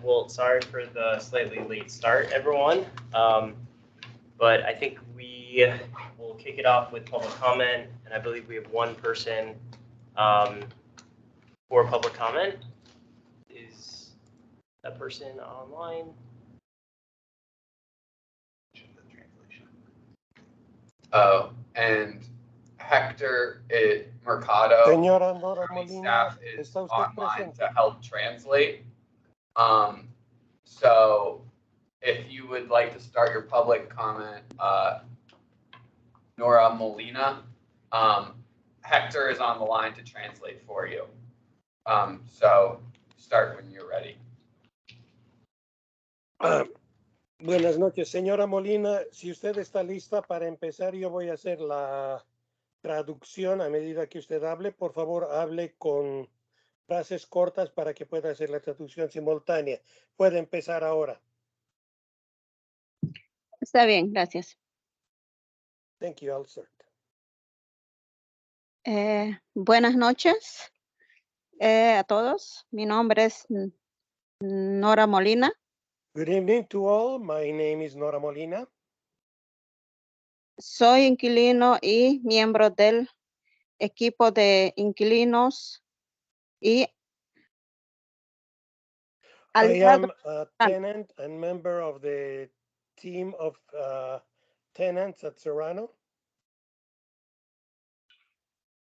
well, sorry for the slightly late start, everyone. But I think we will kick it off with public comment, and I believe we have one person for public comment. Is that person online? Oh, and Hector Mercado, Señora Nora Molina, staff is ¿está usted online presente? to help translate. So if you would like to start your public comment, Nora Molina, Hector is on the line to translate for you. So start when you're ready. Buenas noches, señora Molina. Si usted está lista para empezar, yo voy a hacer la traducción a medida que usted hable. Por favor, hable con frases cortas para que pueda hacer la traducción simultánea. Puede empezar ahora. Está bien, gracias. Thank you, I'll start. Buenas noches a todos. Mi nombre es Nora Molina. Good evening to all. My name is Nora Molina. Soy inquilino y miembro del equipo de inquilinos y I am aliado. a tenant and member of the team of tenants at Serrano.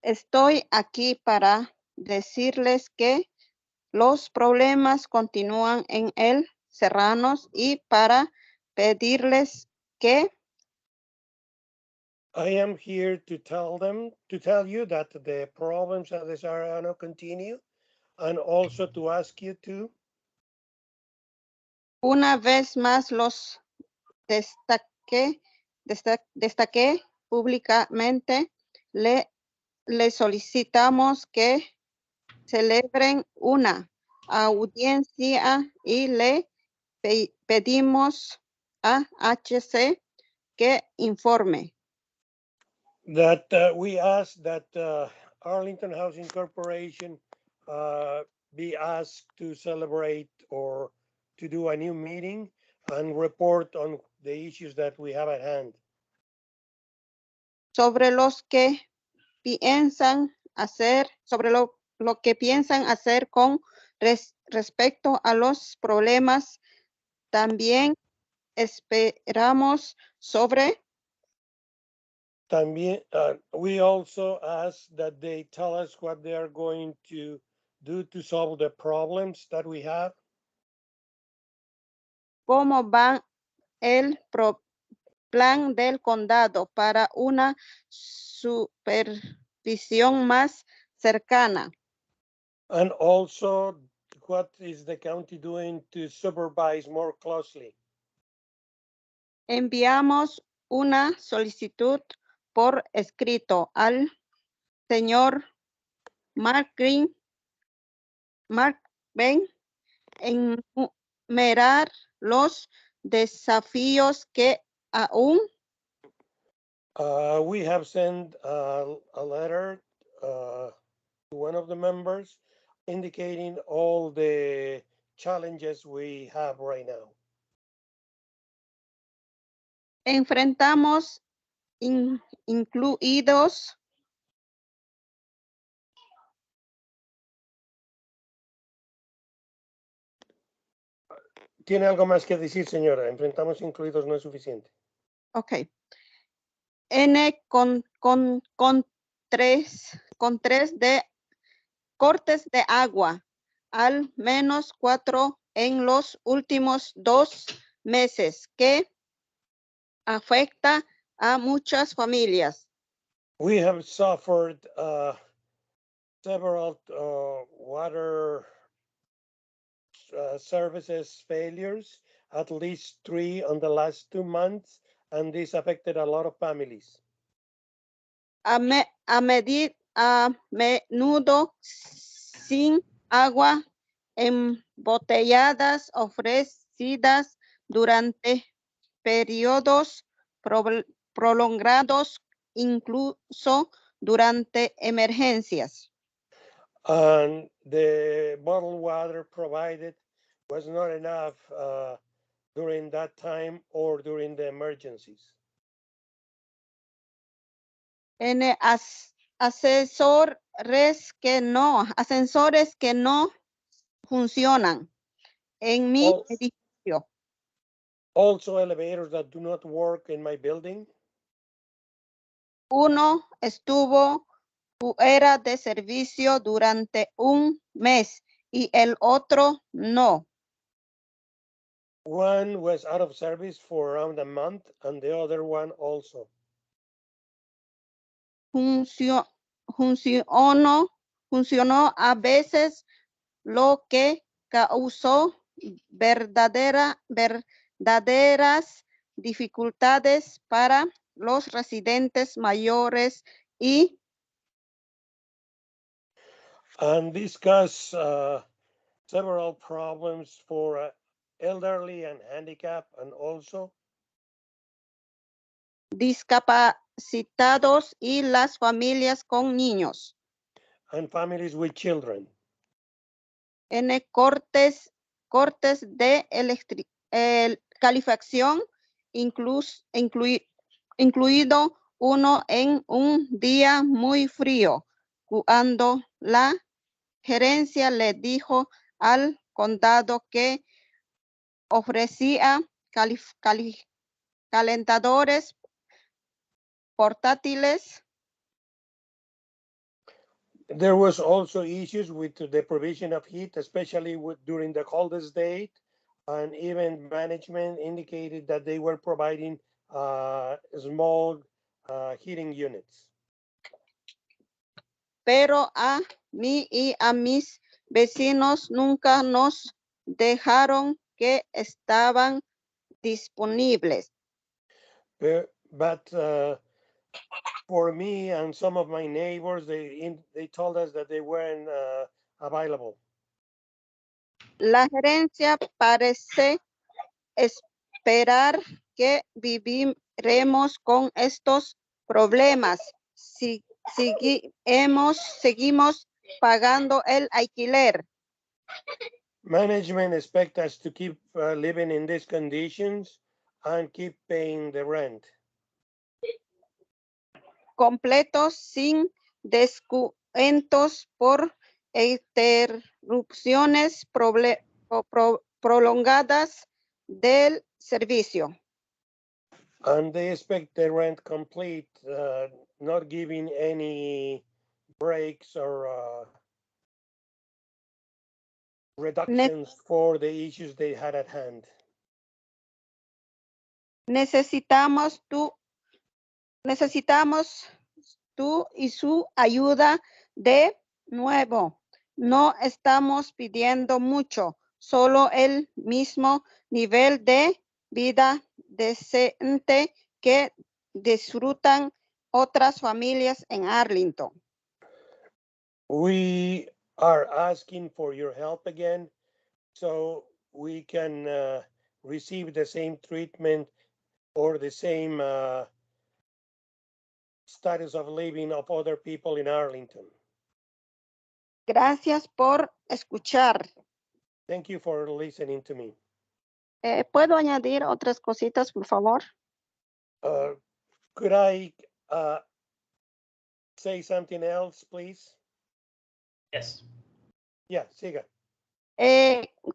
Estoy aquí para decirles que los problemas continúan en el Serranos y para pedirles que I am here to tell you that the problems at the Serrano continue, and also to ask you to una vez más los destaqué públicamente. Le solicitamos que celebren una audiencia y le pedimos a HC que informe. that we ask that Arlington Housing Corporation be asked to celebrate or to do a new meeting and report on the issues that we have at hand. Sobre los que piensan hacer, sobre lo que piensan hacer con respecto a los problemas. También esperamos sobre También, we also ask that they tell us what they are going to do to solve the problems that we have. cómo va el plan del condado para una supervisión más cercana. And also, what is the county doing to supervise more closely? Enviamos una solicitud por escrito al señor Mark Ben, enumerar los desafíos que aún We have sent a letter to one of the members indicating all the challenges we have right now. enfrentamos, incluidos ¿Tiene algo más que decir, señora? Enfrentamos incluidos no es suficiente. Ok. Con tres de cortes de agua, al menos 4 en los últimos 2 meses, que afecta a muchas familias. We have suffered several water services failures, at least 3 on the last 2 months, and this affected a lot of families. A menudo sin agua embotelladas ofrecidas durante periodos prolongados, incluso durante emergencias. And the bottled water provided was not enough during that time or during the emergencies. Ascensores que no funcionan en mi Also, edificio. also elevators that do not work in my building. Uno estuvo fuera de servicio durante un mes y el otro no. One was out of service for around a month and the other one also. Funcionó a veces, lo que causó verdaderas dificultades para los residentes mayores y And this caused several problems for elderly and handicapped and also discapacitados y las familias con niños. and families with children. Cortes de calefacción, incluido uno en un día muy frío, cuando la gerencia le dijo al condado que ofrecía calentadores portátiles. There was also issues with the provision of heat, especially during the coldest day, and even management indicated that they were providing small heating units. Pero a mí y a mis vecinos nunca nos dejaron que estaban disponibles. But for me and some of my neighbors, they told us that they weren't available. La gerencia parece esperar que viviremos con estos problemas si seguimos pagando el alquiler. Management expect us to keep living in these conditions and keep paying the rent. Completos sin descuentos por interrupciones prolongadas del servicio. And they expect the rent complete, not giving any breaks or reductions for the issues they had at hand. Necesitamos tú y su ayuda de nuevo. No estamos pidiendo mucho, solo el mismo nivel de vida decente que disfrutan otras familias en Arlington. We are asking for your help again so we can receive the same treatment or the same status of living of other people in Arlington. Gracias por escuchar. Thank you for listening to me. ¿Puedo añadir otras cositas, por favor? Could I say something else, please? Yes. Yeah, siga.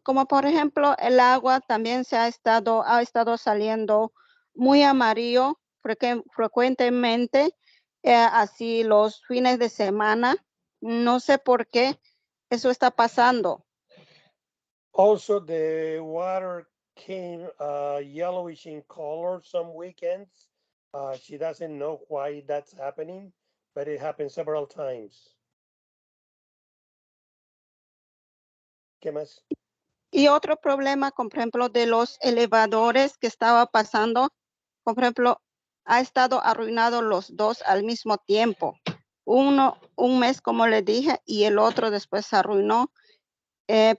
Como por ejemplo, el agua también ha estado saliendo muy amarillo frecuentemente, así los fines de semana. No sé por qué eso está pasando. Also, the water came yellowish in color some weekends. She doesn't know why that's happening, but it happened several times. ¿Qué más? Y otro problema, por ejemplo, de los elevadores que estaba pasando, por ejemplo, ha estado arruinado los dos al mismo tiempo. Uno, un mes, como le dije, y el otro después se arruinó,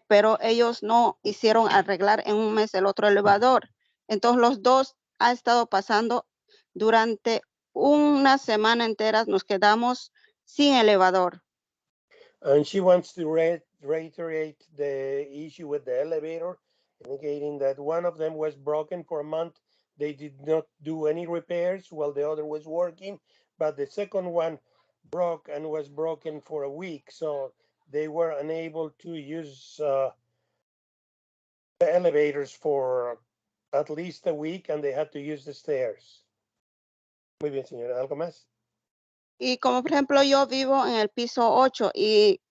pero ellos no hicieron arreglar en un mes el otro elevador. Entonces, los dos ha estado pasando durante una semana entera, nos quedamos sin elevador. And she wants to reiterate the issue with the elevator, indicating that one of them was broken for a month. They did not do any repairs while the other was working, but the second one broke and was broken for a week. So they were unable to use the elevators for at least a week, and they had to use the stairs. Muy bien, señora. ¿Algo más? Y como por ejemplo yo vivo en el piso 8 y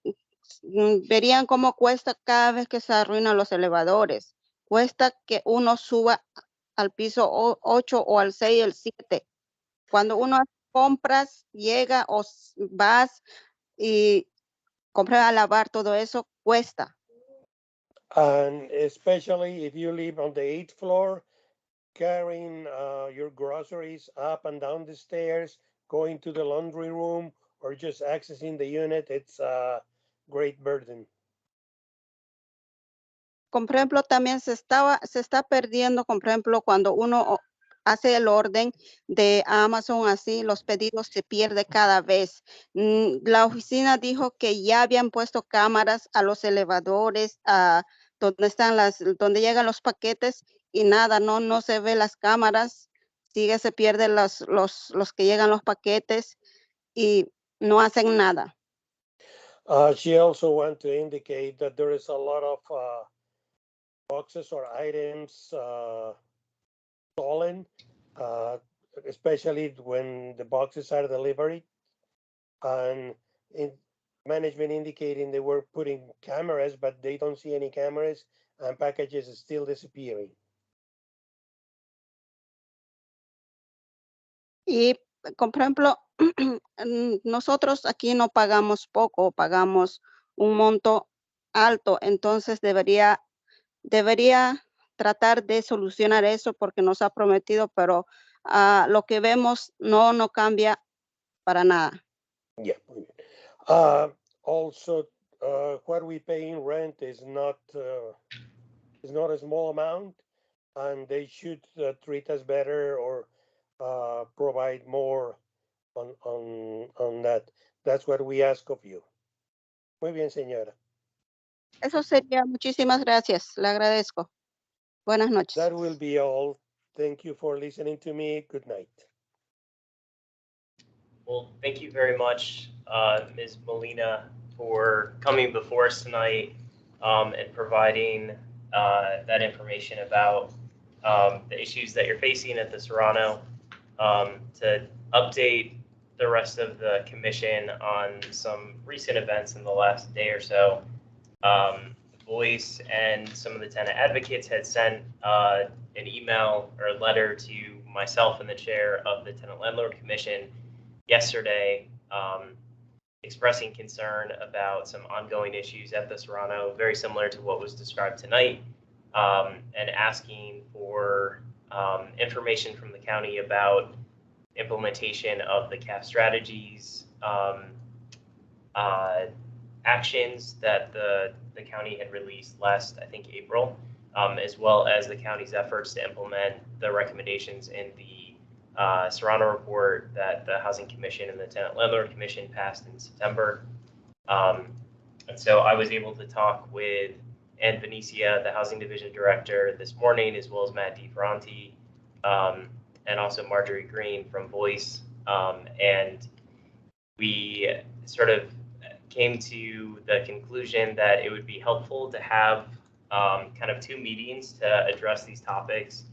verían cómo cuesta cada vez que se arruinan los elevadores. Cuesta que uno suba al piso 8 o al 6, el 7. Cuando uno hace compras, llega o vas y compras a lavar, todo eso cuesta. And especially if you live on the 8th floor, carrying your groceries up and down the stairs, going to the laundry room, or just accessing the unit, it's a great burden. Por ejemplo, también se está perdiendo, por ejemplo, cuando uno hace el orden de Amazon, así los pedidos se pierde cada vez. La oficina dijo que ya habían puesto cámaras a los elevadores, a donde llegan los paquetes y nada, no se ve las cámaras, se pierden los que llegan los paquetes y no hacen nada. She also wants to indicate that there is a lot of boxes or items stolen, especially when the boxes are delivered. And management indicating they were putting cameras, but they don't see any cameras, and packages are still disappearing. Y, por ejemplo, nosotros aquí no pagamos poco, pagamos un monto alto, entonces debería tratar de solucionar eso porque nos ha prometido, pero lo que vemos no cambia para nada. Yeah. Also, what we pay in rent is not a small amount, and they should treat us better or provide more on that. That's what we ask of you. Muy bien, señora. Eso sería, muchísimas gracias, le agradezco. Buenas noches. That will be all. Thank you for listening to me. Good night. Well, thank you very much, Ms. Molina, for coming before us tonight and providing that information about the issues that you're facing at the Serrano, to update the rest of the commission on some recent events in the last day or so. Voice and some of the tenant advocates had sent an email or a letter to myself and the chair of the Tenant Landlord Commission yesterday, expressing concern about some ongoing issues at the Serrano, very similar to what was described tonight, and asking for information from the county about implementation of the CAF strategies, actions that the county had released last, I think, April, as well as the county's efforts to implement the recommendations in the Serrano report that the Housing Commission and the Tenant Landlord Commission passed in September. And so I was able to talk with Ann Venecia, the Housing Division Director, this morning, as well as Matt DiFranti, and also Marjorie Green from Voice. And we sort of came to the conclusion that it would be helpful to have kind of two meetings to address these topics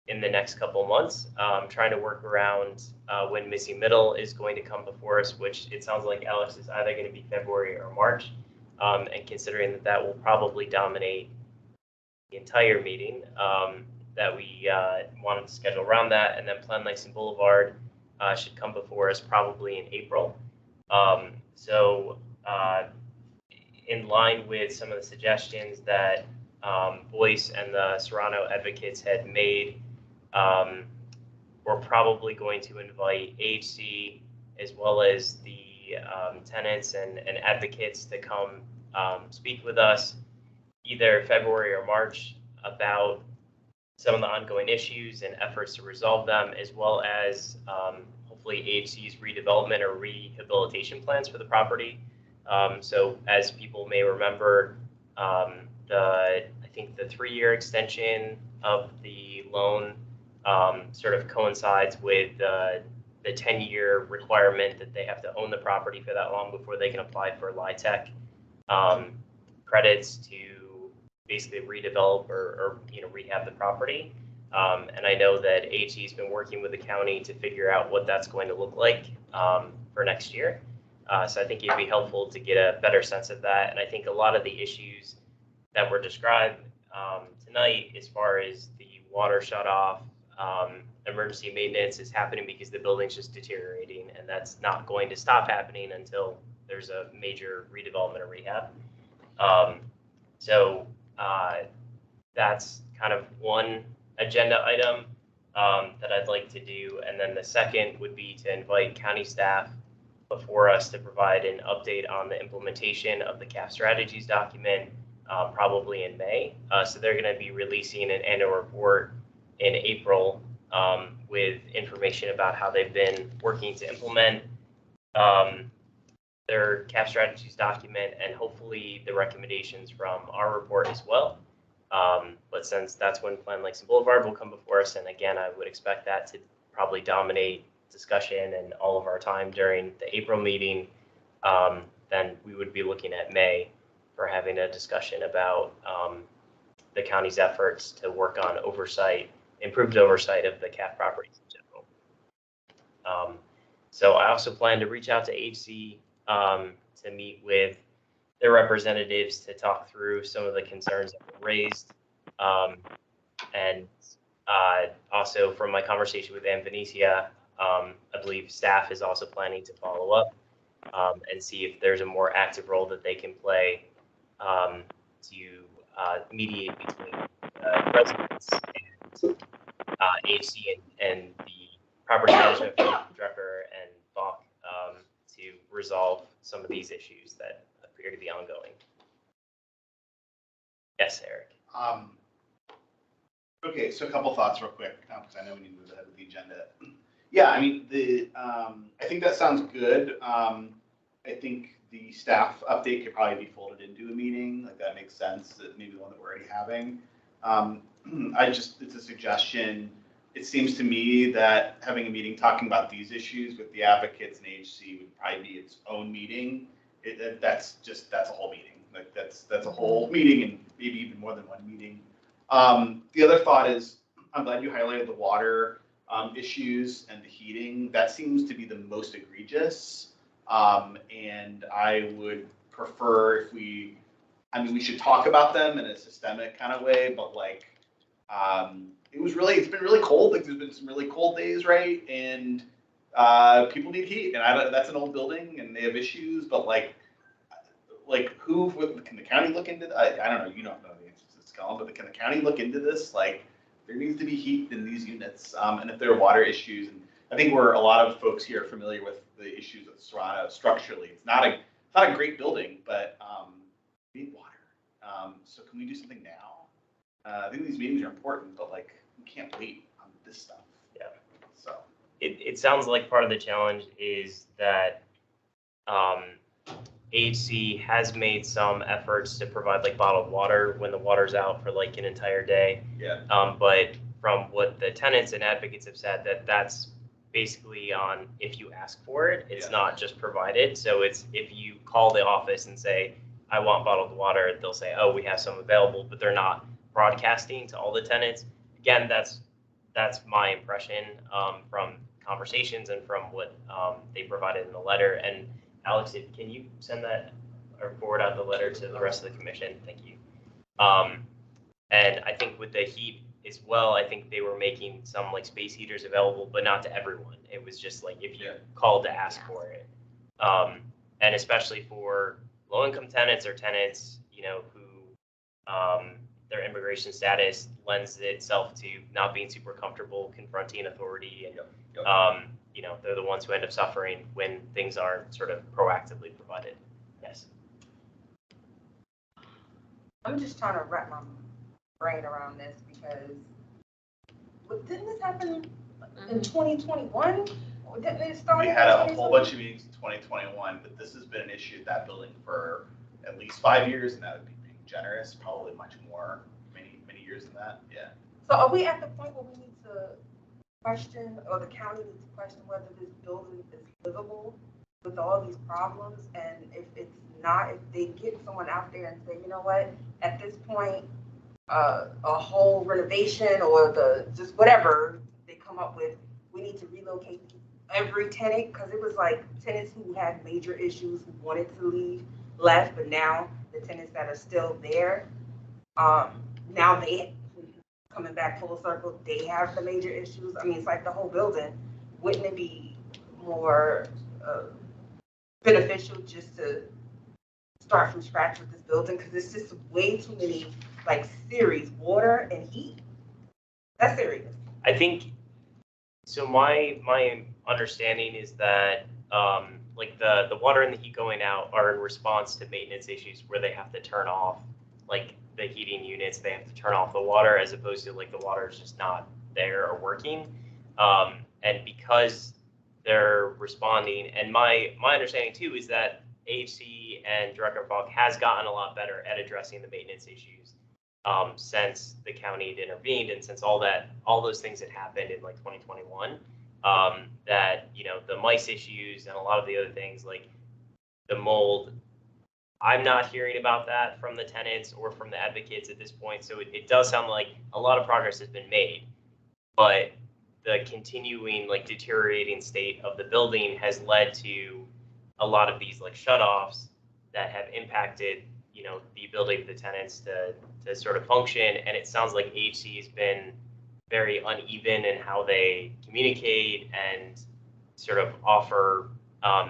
in the next couple of months, trying to work around when Missing Middle is going to come before us, which it sounds like, Alex, is either going to be February or March, and considering that will probably dominate the entire meeting, that we wanted to schedule around that, and then Plan Langston Boulevard should come before us probably in April. So in line with some of the suggestions that Voice and the Serrano advocates had made, we're probably going to invite AHC as well as the tenants and advocates to come speak with us either February or March about some of the ongoing issues and efforts to resolve them, as well as hopefully AHC's redevelopment or rehabilitation plans for the property. So as people may remember, I think the 3-year extension of the loan sort of coincides with the 10-year requirement that they have to own the property for that long before they can apply for LIHTC credits to basically redevelop or rehab the property. And I know that AHE has been working with the county to figure out what that's going to look like for next year. So I think it'd be helpful to get a better sense of that. And I think a lot of the issues that were described tonight, as far as the water shut off, emergency maintenance, is happening because the building's just deteriorating, and that's not going to stop happening until there's a major redevelopment or rehab. So that's kind of one agenda item that I'd like to do. And then the second would be to invite county staff before us to provide an update on the implementation of the CAF strategies document, probably in May. So they're going to be releasing an annual report in April with information about how they've been working to implement their CAF strategies document, and hopefully the recommendations from our report as well. But since that's when Plan Lakes and Boulevard will come before us, and again, I would expect that to probably dominate discussion and all of our time during the April meeting, then we would be looking at May for having a discussion about the county's efforts to work on oversight, improved oversight of the CAF properties in general. So I also plan to reach out to HC to meet with their representatives to talk through some of the concerns that were raised. And also from my conversation with Ann Venetia, I believe staff is also planning to follow up and see if there's a more active role that they can play to mediate between residents and HC and the property management director and BOC to resolve some of these issues that appear to be ongoing. Yes, Eric. Okay, so a couple thoughts real quick, because I know we need to move ahead with the agenda. Yeah, I mean, I think that sounds good. I think the staff update could probably be folded into a meeting, like that makes sense, maybe one that we're already having. It's a suggestion. It seems to me that having a meeting talking about these issues with the advocates and AHC would probably be its own meeting. That's a whole meeting. Like that's a whole meeting, and maybe even more than one meeting. The other thought is, I'm glad you highlighted the water issues and the heating. That seems to be the most egregious. And I would prefer if we should talk about them in a systemic kind of way, but like, it's been really cold. Like there's been some really cold days, right? And people need heat, and that's an old building, and they have issues. But like can the county look into that? I don't know. You don't know the answer to this, Colin, but can the county look into this? Like there needs to be heat in these units, and if there are water issues, and I think a lot of folks here are familiar with the issues with Serrano structurally. It's not a great building, but we need water. So can we do something now? I think these meetings are important, but like we can't wait on this stuff. Yeah. So it sounds like part of the challenge is that AHC has made some efforts to provide like bottled water when the water's out for like an entire day. yeah. But from what the tenants and advocates have said, that's basically on if you ask for it, it's not just provided. So it's if you call the office and say, I want bottled water, they'll say, oh, we have some available, but they're not broadcasting to all the tenants. Again, that's my impression from conversations and from what they provided in the letter. And Alex, can you send that or forward out the letter to the rest of the commission? Thank you. And I think with the heat as well, I think they were making some like space heaters available, but not to everyone. It was just like if you called to ask for it. And especially for low-income tenants or tenants, who their immigration status lends itself to not being super comfortable confronting authority, and they're the ones who end up suffering when things aren't sort of proactively provided. Yes. I'm just trying to wrap my brain around this because didn't this happen in 2021? It started We in had a whole 2020. bunch of meetings in 2021, but this has been an issue at that building for at least 5 years, and that would be being generous, probably much more, many years than that, yeah. So are we at the point where we need to question, or the county needs to question whether this building is livable with all these problems? And if it's not, if they get someone out there and say, you know what, at this point, a whole renovation or just whatever they come up with, we need to relocate every tenant, because it was like tenants who had major issues who wanted to leave left, but now the tenants that are still there, now they coming back full circle, they have the major issues. I mean, it's like the whole building. Wouldn't it be more beneficial just to start from scratch with this building? Because it's just way too many, like, series, water and heat. That's serious. I think, so my understanding is that like the water and the heat going out are in response to maintenance issues where they have to turn off like the heating units, they have to turn off the water, as opposed to like the water is just not there or working. And because they're responding, and my understanding too is that AHC and Director Falk has gotten a lot better at addressing the maintenance issues since the county had intervened, and since all those things had happened in like 2021. That, you know, the mice issues and a lot of the other things like the mold, I'm not hearing about that from the tenants or from the advocates at this point. So it does sound like a lot of progress has been made, but the continuing like deteriorating state of the building has led to a lot of these like shutoffs that have impacted, you know, the ability of the tenants to sort of function. And it sounds like AHC has been very uneven in how they communicate and sort of offer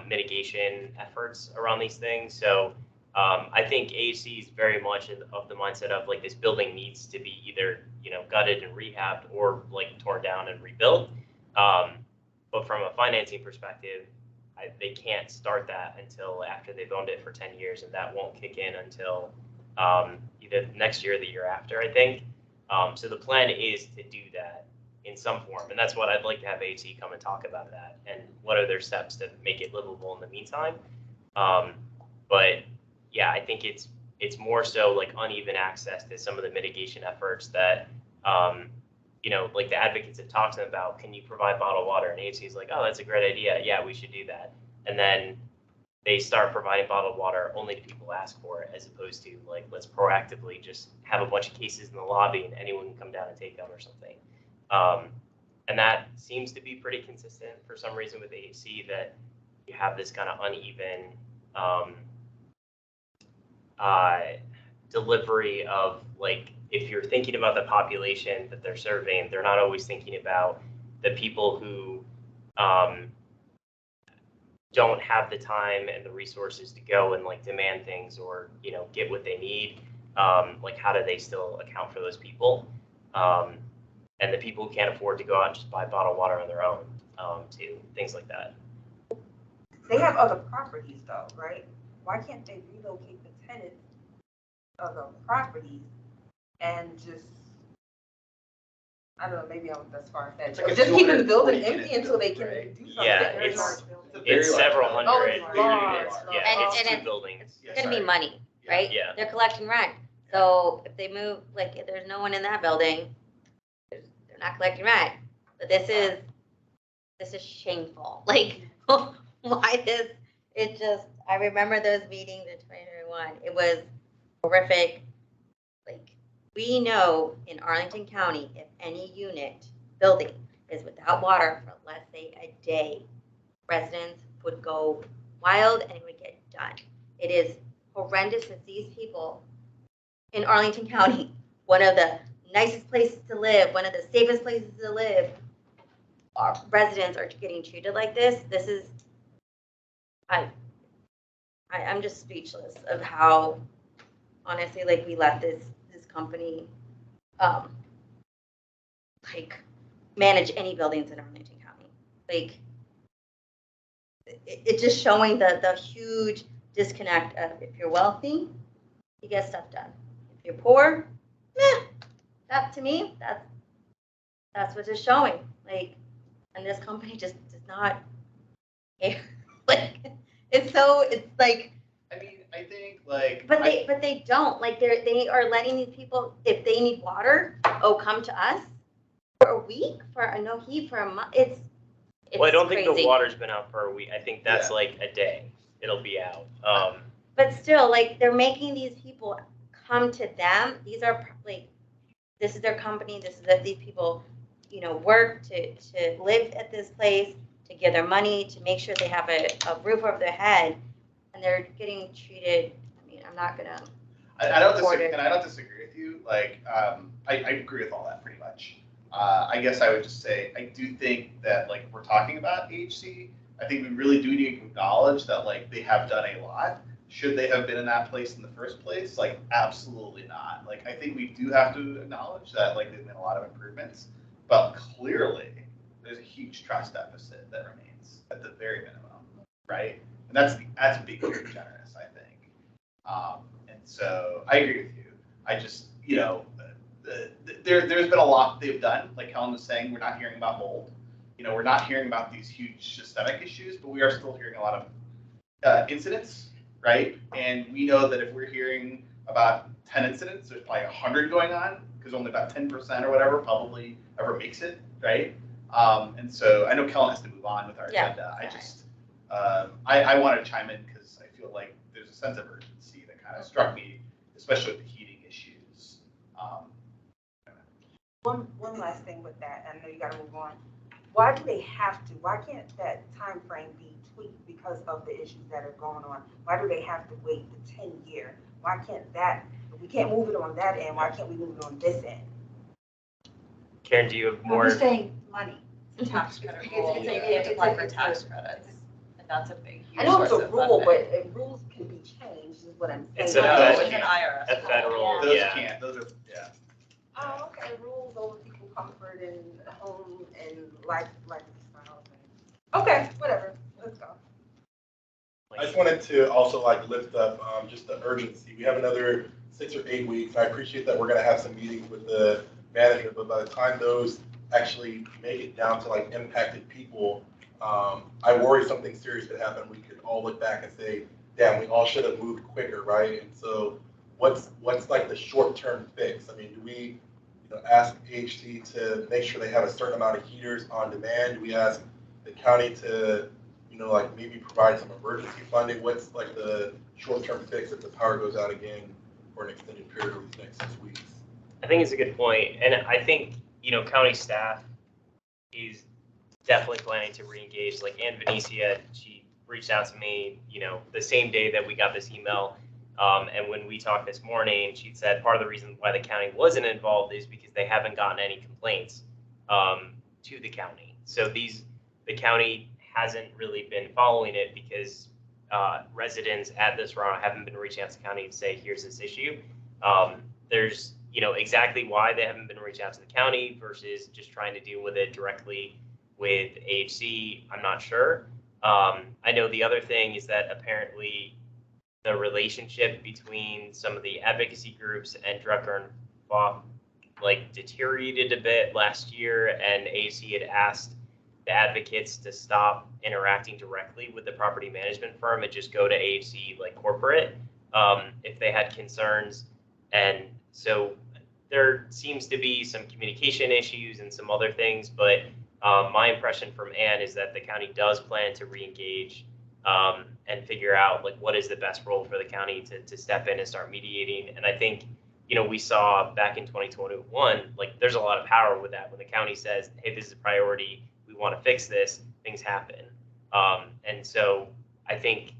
mitigation efforts around these things. So I think AHC is very much of the mindset of like this building needs to be either, you know, gutted and rehabbed or like torn down and rebuilt. But from a financing perspective, they can't start that until after they've owned it for 10 years, and that won't kick in until either next year or the year after, I think. So the plan is to do that in some form, and that's what I'd like to have AHC come and talk about that, and what are their steps to make it livable in the meantime. But yeah, I think it's more so like uneven access to some of the mitigation efforts that, you know, like the advocates have talked to them about. Can you provide bottled water? And AHC is like, oh, that's a great idea. Yeah, we should do that. And then they start providing bottled water only to people who ask for it, as opposed to like, let's proactively just have a bunch of cases in the lobby and anyone can come down and take them or something. And that seems to be pretty consistent for some reason with AHC, that you have this kind of uneven delivery of like, if you're thinking about the population that they're serving, they're not always thinking about the people who don't have the time and the resources to go and like demand things or, you know, get what they need. Like, how do they still account for those people? And the people who can't afford to go out and just buy bottled water on their own, too, things like that. They have other properties though, right? Why can't they relocate the tenants of the properties and just, I don't know, maybe that's far-fetched. Like Or just keeping the building 240 empty until they can right? do something. Yeah, Very it's large building. it's several large. Oh, hundred it's large, units. large. Yeah, it's And two it's- buildings. It's gonna be money, right? Yeah. They're collecting rent. So if they move, like, if there's no one in that building, they're not collecting rent. But this is shameful. Like, why this? It just, I remember those meetings in 2021. It was horrific. Like, we know in Arlington County, if any unit building is without water for, let's say, a day, residents would go wild and it would get done. It is horrendous that these people in Arlington County, one of the nicest places to live, one of the safest places to live, our residents are getting treated like this. This is, I'm just speechless of how, honestly, like, we let this company, like, manage any buildings in Arlington County. Like, it's just showing the huge disconnect of, if you're wealthy, you get stuff done. If you're poor, that, to me, that's what it's showing. Like, and this company just does not Like, it's like, I mean, I think like. but they don't, like, they are letting these people, if they need water, come to us for a week, for no heat, for a month. It's Well, I don't think the crazy. water's been out for a week. I think that's Yeah. like a day. It'll be out. But still, like, they're making these people come to them. These are like, this is their company. This is that these people, work to live at this place, to give their money, to make sure they have a roof over their head, and they're getting treated. I mean, I'm not gonna. I don't support disagree, it. and I don't disagree with you. Like, I agree with all that pretty much. I guess I would just say I do think that like we're talking about HC. I think we really do need to acknowledge that like they have done a lot. Should they have been in that place in the first place? Like, absolutely not. Like, I think we do have to acknowledge that like there's been a lot of improvements, but clearly there's a huge trust deficit that remains at the very minimum, right? And that's being very generous, I think. And so I agree with you. I just, there's been a lot they've done. Like Helen was saying, we're not hearing about mold. We're not hearing about these huge systemic issues, but we are still hearing a lot of incidents, right? And we know that if we're hearing about 10 incidents, there's probably 100 going on because only about 10% or whatever probably ever makes it, right? And so I know Kellen has to move on with our agenda. I just, I want to chime in because I feel like there's a sense of urgency that kind of struck me, especially with the heating issues. One last thing with that, I know you gotta move on. Why do they have to? Why can't that time frame be tweaked because of the issues that are going on? Why do they have to wait the 10-year? Why can't that, if we can't move it on that end, why can't we move it on this end? Karen, do you have more? I'm just saying money. It's a tax credit It's- rule. it's- You it's- can't apply for it's- tax credits. And that's a big, huge I know it's source a of rule, funding. but rules can be changed, is what I'm saying. It's a No, fed- it's an IRS. a federal, Those yeah. can't, those are, yeah. Oh, okay, rules over people comfort and home and lifestyle. Okay, whatever, let's go. I just wanted to also like lift up just the urgency. We have another 6 or 8 weeks. I appreciate that we're going to have some meetings with the management, but by the time those actually make it down to like impacted people, I worry something serious could happen. We could all look back and say, damn, we all should have moved quicker, right? And so what's like the short-term fix? I mean, do we ask HC to make sure they have a certain amount of heaters on demand? Do we ask the county to like maybe provide some emergency funding? What's like the short-term fix if the power goes out again for an extended period over these next 6 weeks? I think it's a good point, and I think county staff is definitely planning to reengage. Like Ann Venetia, she reached out to me, the same day that we got this email, and when we talked this morning, she said part of the reason why the county wasn't involved is because they haven't gotten any complaints to the county. So the county hasn't really been following it because residents at this Toronto haven't been reaching out to the county to say, here's this issue. There's, exactly why they haven't been reaching out to the county versus just trying to deal with it directly with AHC. I'm not sure. I know the other thing is that apparently the relationship between some of the advocacy groups and Director Foch deteriorated a bit last year, and AHC had asked the advocates to stop interacting directly with the property management firm and just go to AHC corporate if they had concerns. And so there seems to be some communication issues and some other things, but my impression from Ann is that the county does plan to reengage and figure out what is the best role for the county to step in and start mediating. And I think we saw back in 2021, there's a lot of power with that. When the county says, hey, this is a priority, we want to fix this, things happen. And so I think,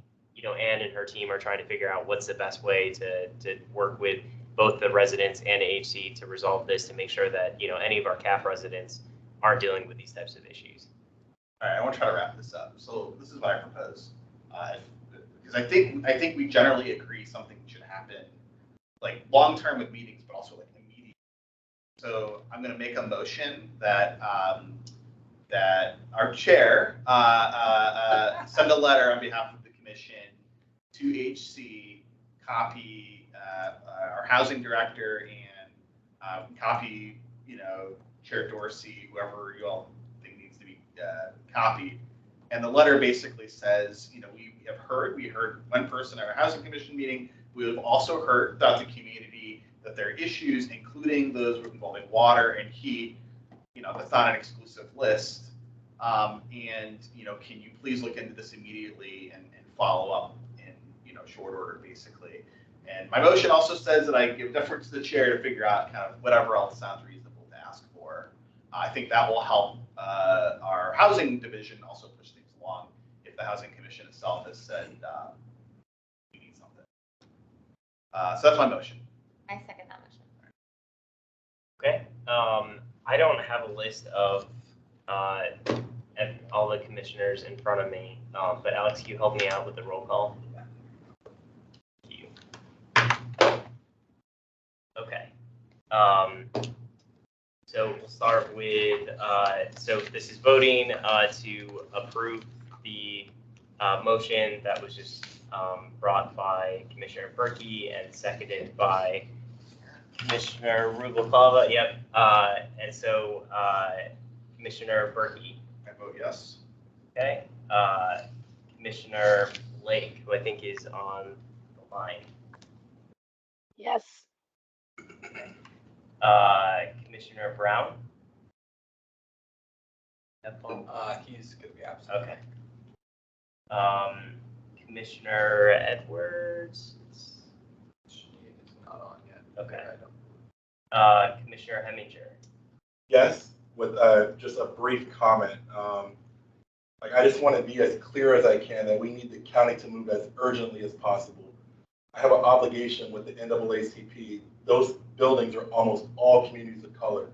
Ann and her team are trying to figure out what's the best way to work with both the residents and AHC to resolve this, to make sure that, any of our CAF residents aren't dealing with these types of issues. All right, I want to try to wrap this up. So this is what I propose. Because I think we generally agree something should happen, long-term with meetings, but also immediate. So I'm going to make a motion that that our chair send a letter on behalf of the commission to HC, copy our housing director, and copy Chair Dorsey, whoever you all think needs to be copied, And the letter basically says, we heard one person at our housing commission meeting. We have also heard throughout the community that there are issues, including those involving water and heat. That's not an exclusive list. And can you please look into this immediately and follow up in short order, basically. And my motion also says that I give deference to the chair to figure out kind of whatever else sounds reasonable to ask for. I think that will help our housing division also push things along if the housing commission itself has said we need something. So that's my motion. I second that motion. Okay. I don't have a list of all the commissioners in front of me, but Alex, can you help me out with the roll call? Thank you. Okay. So we'll start with, so this is voting to approve the motion that was just brought by Commissioner Berkey and seconded by Commissioner Rubalcava. Yep. And so Commissioner Berkey. I vote yes. Okay. Commissioner Blake, who I think is on the line. Yes. Commissioner Brown. He's gonna be absent. Okay. Commissioner Edwards. She is not on yet. Okay. I don't. Commissioner Heminger. Yes, with just a brief comment. I just want to be as clear as I can that we need the county to move as urgently as possible. I have an obligation with the NAACP. Those buildings are almost all communities of color.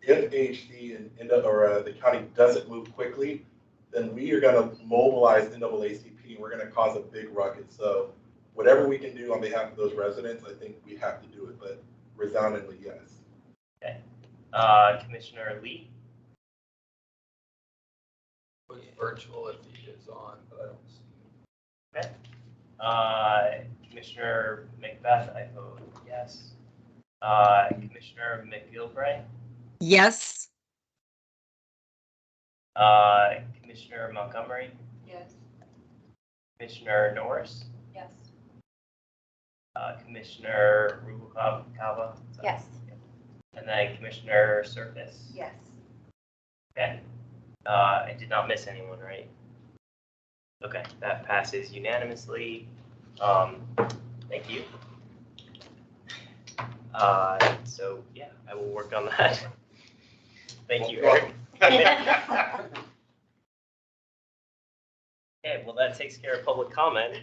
If AHD and the county doesn't move quickly, then we are going to mobilize NAACP and we're going to cause a big ruckus. So whatever we can do on behalf of those residents, I think we have to do it, but resoundingly yes. Okay. Commissioner Lee. It's virtual if he is on, but I don't see him. Okay. Commissioner Macbeth, I vote yes. Commissioner McGilvray. Yes. Commissioner Montgomery. Yes. Commissioner Norris. Yes. Commissioner Rubalcava. Yes. And then Commissioner Surface. Yes. Okay. I did not miss anyone, right? Okay, that passes unanimously. Thank you. So yeah, I will work on that. Thank you, Eric. Okay, well, that takes care of public comment.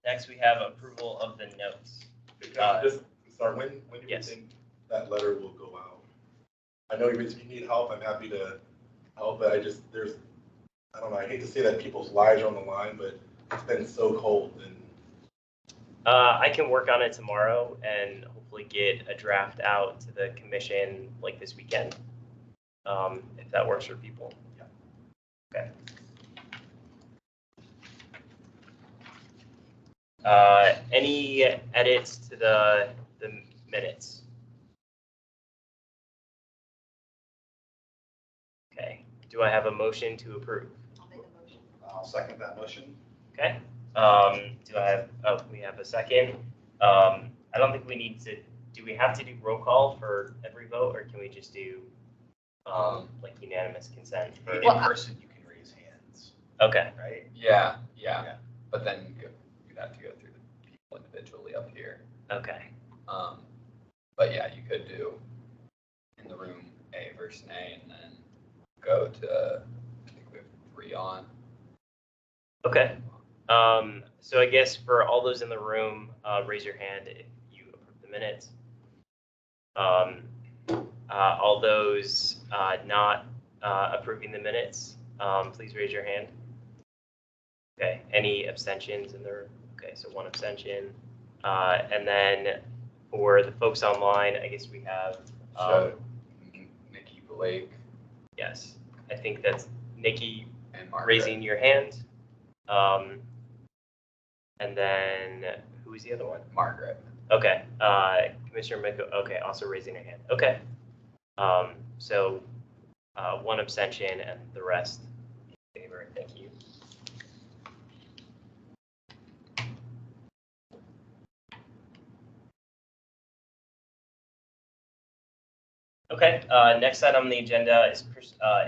Next, we have approval of the notes. Just start, when do Yes. you think that letter will go out? I know if you need help, I'm happy to help, but I don't know, I hate to say that people's lives are on the line, but it's been so cold and. I can work on it tomorrow and hopefully get a draft out to the commission like this weekend, if that works for people. Yeah. Okay. Any edits to the minutes? Okay. Do I have a motion to approve? I'll make a motion. I'll second that motion. Okay. Do I have, we have a second. I don't think we need to, do we have to do roll call for every vote or can we just do like unanimous consent? For... In person, you can raise hands. Okay. Right? Yeah. Yeah. But then you'd have to go through the people individually up here. Okay. But yeah, you could do in the room A versus A and then go to, I think we have 3 on. Okay. So I guess for all those in the room, raise your hand if you approve the minutes. All those not approving the minutes, please raise your hand. Okay. Any abstentions in the room? Okay, so 1 abstention. And then for the folks online, I guess we have. So Nikki Blake. Yes, I think that's Nikki And Margaret. raising your hand. And then who is the other one? Margaret. Okay. Commissioner Miko. Okay, also raising a hand. Okay. So 1 abstention, and the rest in favor. Thank you. Okay, next item on the agenda is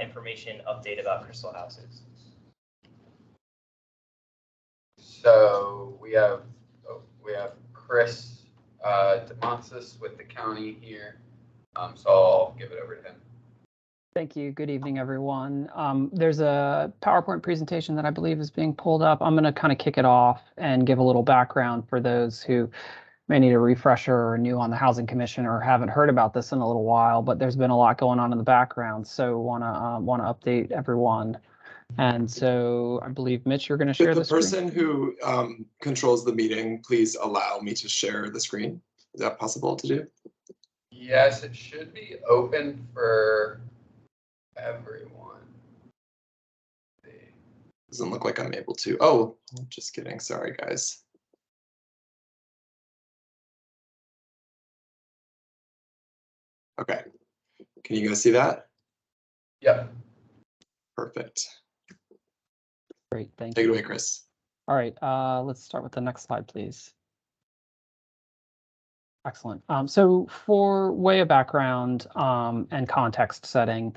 information update about Crystal Houses. So we have Chris DeMontis with the county here. So I'll give it over to him. Thank you. Good evening, everyone. There's a PowerPoint presentation that I believe is being pulled up. I'm going to kind of kick it off and give a little background for those who may need a refresher or new on the Housing Commission or haven't heard about this in a little while, but there's been a lot going on in the background. So want to update everyone. And so I believe, Mitch, you're going to share the the screen? person who controls the meeting, please allow me to share the screen. Is that possible to do? Yes, it should be open for everyone. Doesn't look like I'm able to. Oh, just kidding. Sorry, guys. Okay. Can you guys see that? Yep. Perfect. Great, thank Take you. it away, Chris. All right, let's start with the next slide, please. Excellent. So for way of background and context setting,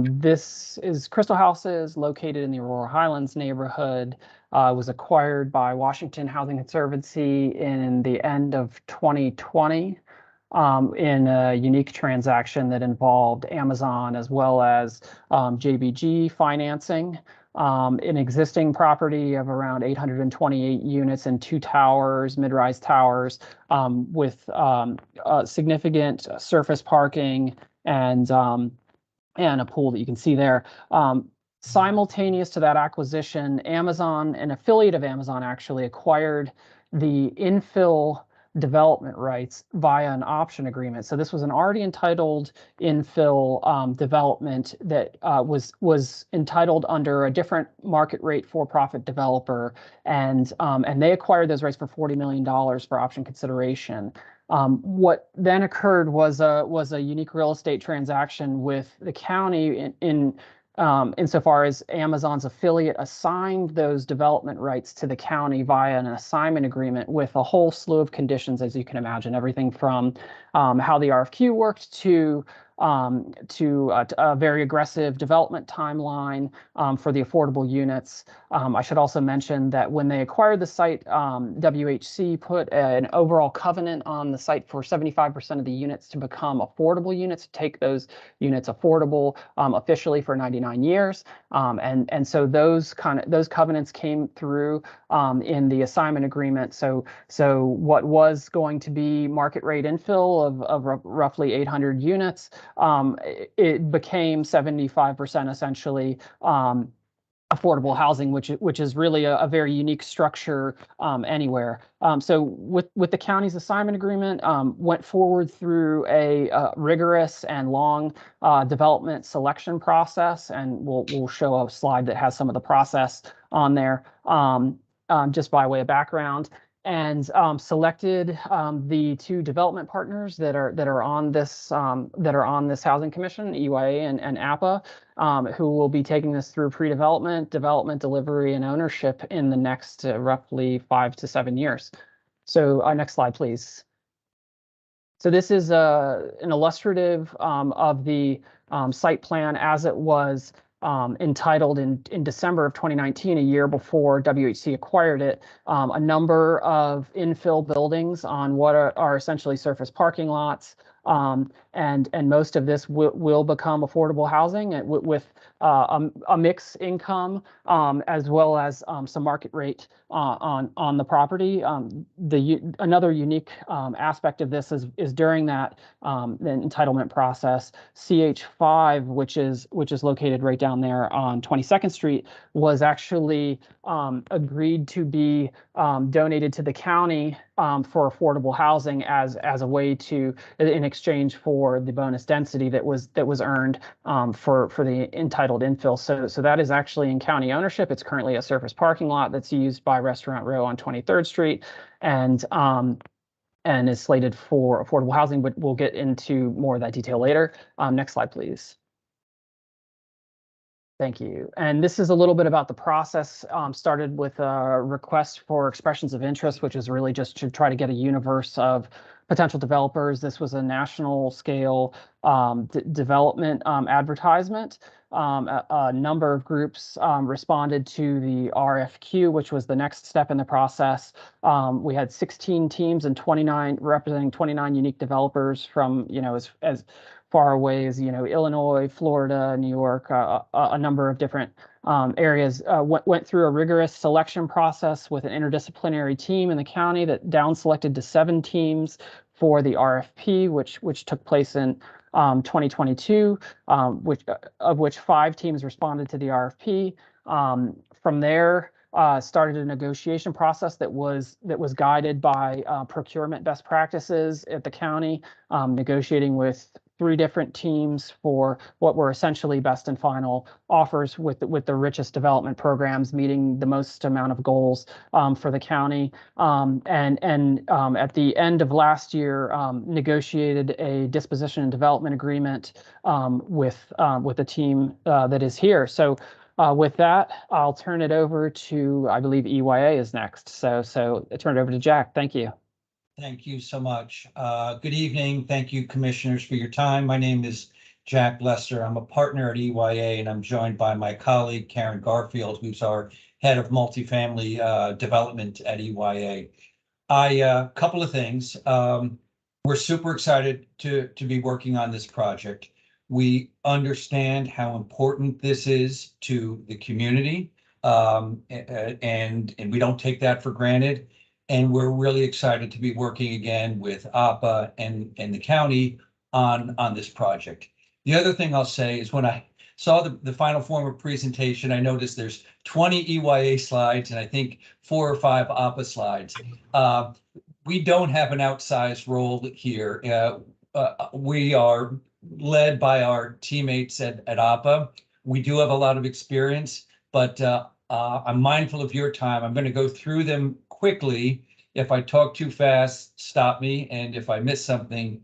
this is Crystal Houses located in the Aurora Highlands neighborhood. Was acquired by Washington Housing Conservancy in the end of 2020 in a unique transaction that involved Amazon as well as JBG financing. An existing property of around 828 units and 2 towers, mid-rise towers, with significant surface parking and a pool that you can see there. Simultaneous to that acquisition, Amazon, an affiliate of Amazon, actually acquired the infill development rights via an option agreement. So this was an already entitled infill development that was entitled under a different market rate for-profit developer, and they acquired those rights for $40 million for option consideration. What then occurred was a unique real estate transaction with the county insofar as Amazon's affiliate assigned those development rights to the county via an assignment agreement with a whole slew of conditions, as you can imagine, everything from how the RFQ worked to a very aggressive development timeline for the affordable units. I should also mention that when they acquired the site, WHC put an overall covenant on the site for 75% of the units to become affordable units, to take those units affordable officially for 99 years. And so those covenants came through in the assignment agreement. So what was going to be market rate infill of roughly 800 units, it became 75% essentially affordable housing, which is really a very unique structure anywhere. So with the county's assignment agreement, went forward through a rigorous and long development selection process, and we'll show a slide that has some of the process on there just by way of background. And selected the 2 development partners that are on this housing commission, EYA and APA, who will be taking this through pre-development, development, delivery, and ownership in the next roughly 5 to 7 years. So next slide, please. So this is an illustrative of the site plan as it was entitled in December of 2019, a year before WHC acquired it. A number of infill buildings on what are essentially surface parking lots. And most of this will become affordable housing with a mixed income as well as some market rate on the property. Another unique aspect of this is during that the entitlement process, CH5, which is located right down there on 22nd Street, was actually agreed to be donated to the county for affordable housing as a way to, in exchange for the bonus density that was earned for the entitled infill. So that is actually in county ownership. It's currently a surface parking lot that's used by Restaurant Row on 23rd Street, and is slated for affordable housing, but we'll get into more of that detail later. Next slide, please. Thank you. And this is a little bit about the process. Started with a request for expressions of interest, which is really just to try to get a universe of potential developers. This was a national scale development advertisement. A number of groups responded to the RFQ, which was the next step in the process. We had 16 teams and 29 representing 29 unique developers from, as far away as, Illinois, Florida, New York, a number of different areas. Went through a rigorous selection process with an interdisciplinary team in the county that down selected to 7 teams for the RFP, which took place in 2022, of which 5 teams responded to the RFP. From there, started a negotiation process that was guided by procurement best practices at the county, negotiating with 3 different teams for what were essentially best and final offers with the richest development programs, meeting the most amount of goals for the county. And at the end of last year, negotiated a disposition and development agreement with the team that is here. So with that, I'll turn it over to, I believe EYA is next. So I turn it over to Jack. Thank you. Thank you so much. Good evening. Thank you, commissioners, for your time. My name is Jack Lester. I'm a partner at EYA, and I'm joined by my colleague, Karen Garfield, who's our head of multifamily development at EYA. Couple of things. We're super excited to be working on this project. We understand how important this is to the community, and we don't take that for granted. And we're really excited to be working again with APA and the county on this project. The other thing I'll say is when I saw the final form of presentation, I noticed there's 20 EYA slides and I think 4 or 5 APA slides. We don't have an outsized role here. We are led by our teammates at APA. We do have a lot of experience, but I'm mindful of your time. I'm going to go through them quickly. If I talk too fast, stop me. And if I miss something,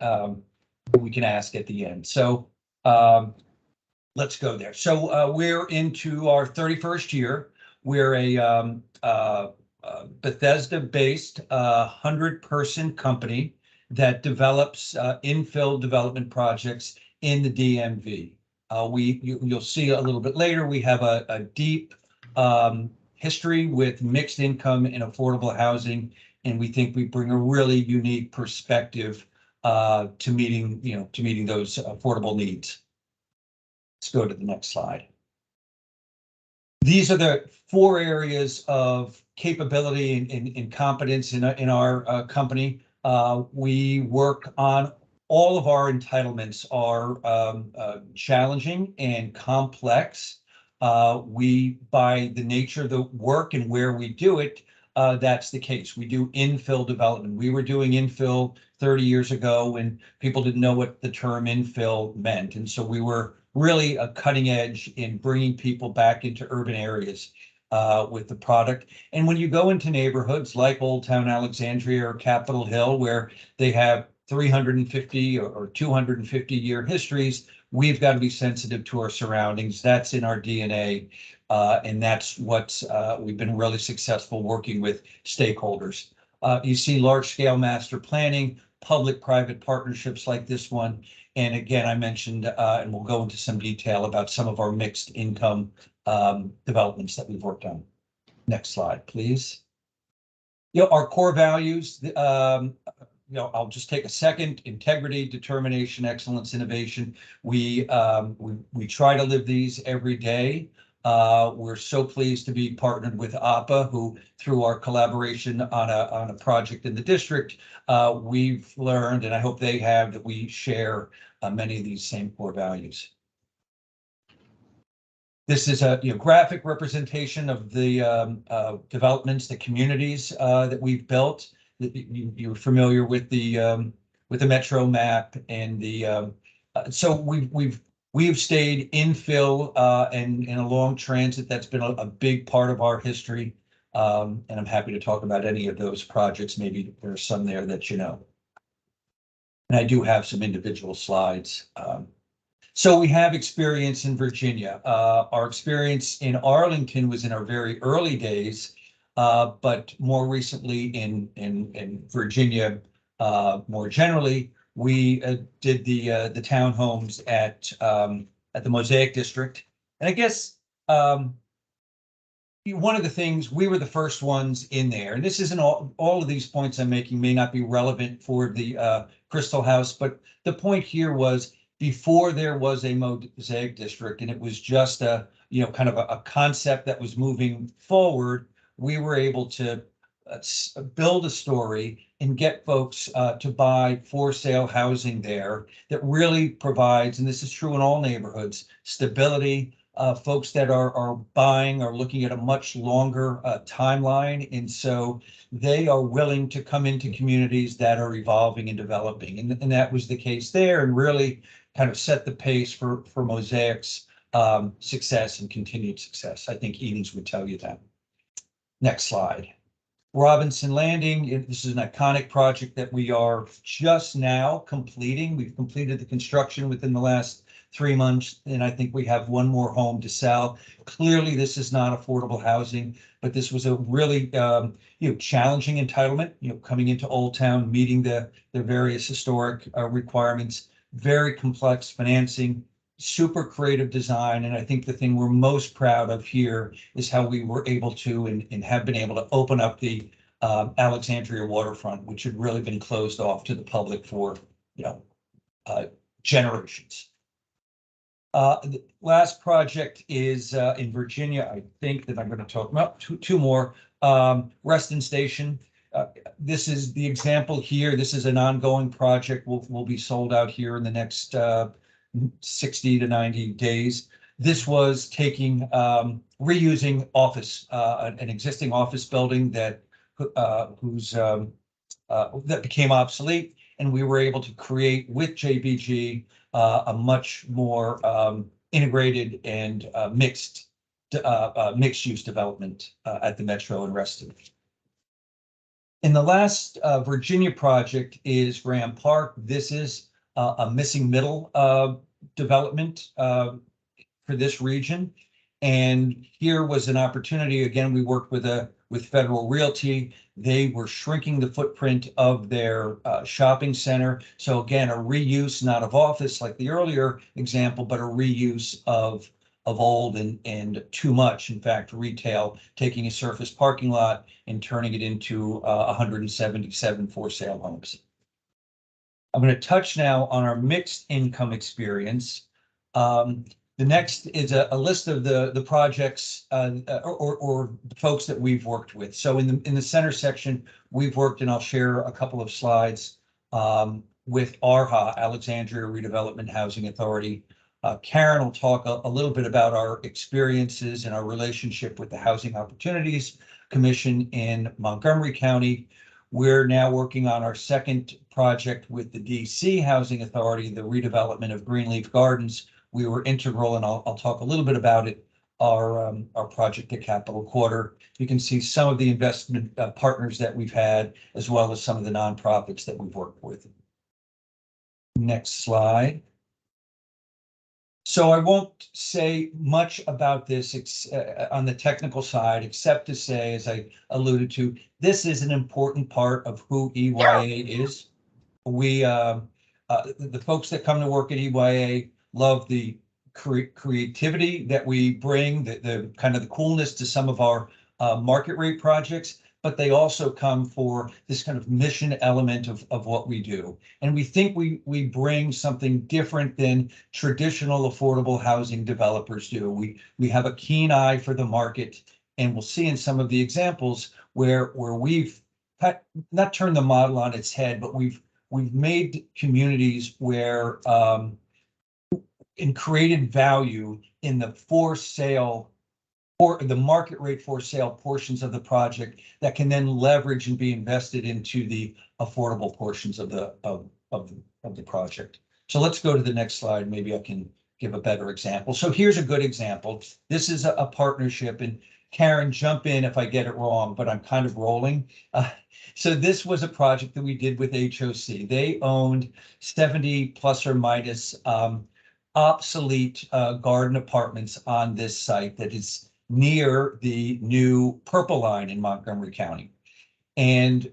we can ask at the end. So let's go there. So we're into our 31st year. We're a Bethesda-based 100-person company that develops infill development projects in the DMV. You'll see a little bit later, we have a deep history with mixed income and affordable housing, and we think we bring a really unique perspective to meeting those affordable needs. Let's go to the next slide. These are the 4 areas of capability and competence in our company. We work on all of our entitlements are challenging and complex. By the nature of the work and where we do it, that's the case. We do infill development. We were doing infill 30 years ago when people didn't know what the term infill meant. And so we were really a cutting edge in bringing people back into urban areas with the product. And when you go into neighborhoods like Old Town Alexandria or Capitol Hill, where they have 350 or 250-year histories, we've got to be sensitive to our surroundings. That's in our DNA, and that's what we've been really successful working with stakeholders. You see large-scale master planning, public-private partnerships like this one. And again, I mentioned, and we'll go into some detail about some of our mixed income developments that we've worked on. Next slide, please. Our core values, I'll just take a second: integrity, determination, excellence, innovation. We try to live these every day. We're so pleased to be partnered with APA, who, through our collaboration on a project in the district, we've learned, and I hope they have, that we share many of these same core values. This is a graphic representation of the developments, the communities that we've built. You're familiar with the metro map and the so we've stayed infill and in a long transit. That's been a big part of our history, and I'm happy to talk about any of those projects. Maybe there's some there that you know. And I do have some individual slides So we have experience in Virginia. Our experience in Arlington was in our very early days, but more recently in Virginia, more generally, we did the townhomes at the Mosaic District. And I guess one of the things, we were the first ones in there, and this isn't all of these points I'm making may not be relevant for the Crystal House, but the point here was before there was a Mosaic District and it was just a, kind of a concept that was moving forward, we were able to build a story and get folks to buy for sale housing there that really provides, and this is true in all neighborhoods, stability. Folks that are buying are looking at a much longer timeline, and so they are willing to come into communities that are evolving and developing, and that was the case there, and really kind of set the pace for Mosaic's success and continued success. I think Edens would tell you that. Next slide. Robinson Landing, this is an iconic project that we are just now completing. We've completed the construction within the last 3 months, and I think we have one more home to sell. Clearly, this is not affordable housing, but this was a really challenging entitlement, coming into Old Town, meeting the various historic requirements, very complex financing, super creative design. And I think the thing we're most proud of here is how we were able to and have been able to open up the Alexandria waterfront, which had really been closed off to the public for generations. The last project is in Virginia. I think that I'm going to talk about two more. Reston Station. This is the example here. This is an ongoing project. Will be sold out here in the next 60 to 90 days. This was taking reusing office, an existing office building that became obsolete, and we were able to create with JBG a much more integrated and mixed use development at the Metro and Reston. And the last Virginia project is Graham Park. This is a missing middle development for this region. And here was an opportunity. Again, we worked with Federal Realty. They were shrinking the footprint of their shopping center. So again, a reuse, not of office like the earlier example, but a reuse of old and too much, in fact, retail, taking a surface parking lot and turning it into 177 for sale homes. I'm going to touch now on our mixed income experience. The next is a list of the projects or the folks that we've worked with. So in the center section, we've worked, and I'll share a couple of slides with ARHA, Alexandria Redevelopment Housing Authority. Karen will talk a little bit about our experiences and our relationship with the Housing Opportunities Commission in Montgomery County. We're now working on our second project with the DC Housing Authority, the redevelopment of Greenleaf Gardens. We were integral, and I'll talk a little bit about it, our project at Capitol Quarter. You can see some of the investment partners that we've had, as well as some of the nonprofits that we've worked with. Next slide. So I won't say much about this on the technical side, except to say, as I alluded to, this is an important part of who EYA is. We, the folks that come to work at EYA love the creativity that we bring, the kind of the coolness to some of our market rate projects, but they also come for this kind of mission element of what we do. And we think we bring something different than traditional affordable housing developers do. We have a keen eye for the market, and we'll see in some of the examples where we've not turned the model on its head, but we've made communities where and created value in the for sale or the market rate for sale portions of the project that can then leverage and be invested into the affordable portions of the project. So let's go to the next slide. Maybe I can give a better example. So here's a good example. This is a partnership, and Karen, jump in if I get it wrong, but I'm kind of rolling. So this was a project that we did with HOC. They owned 70 plus or minus obsolete garden apartments on this site that is near the new Purple Line in Montgomery County. And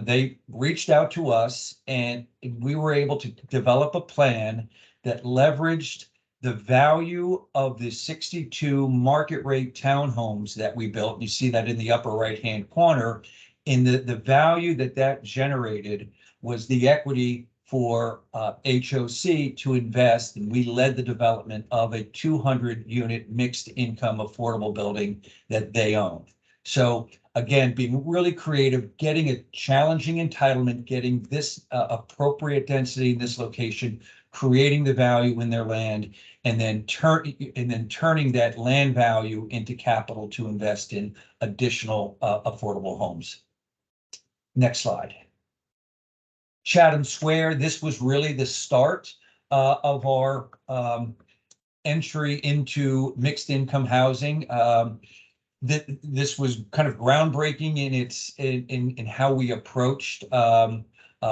they reached out to us, and we were able to develop a plan that leveraged the value of the 62 market rate townhomes that we built. And you see that in the upper right-hand corner. In the value that generated was the equity for HOC to invest, and we led the development of a 200-unit mixed income affordable building that they own. So again, being really creative, getting a challenging entitlement, getting this appropriate density in this location, creating the value in their land, and then turning that land value into capital to invest in additional affordable homes. Next slide. Chatham Square, this was really the start of our entry into mixed income housing. This was kind of groundbreaking in how we approached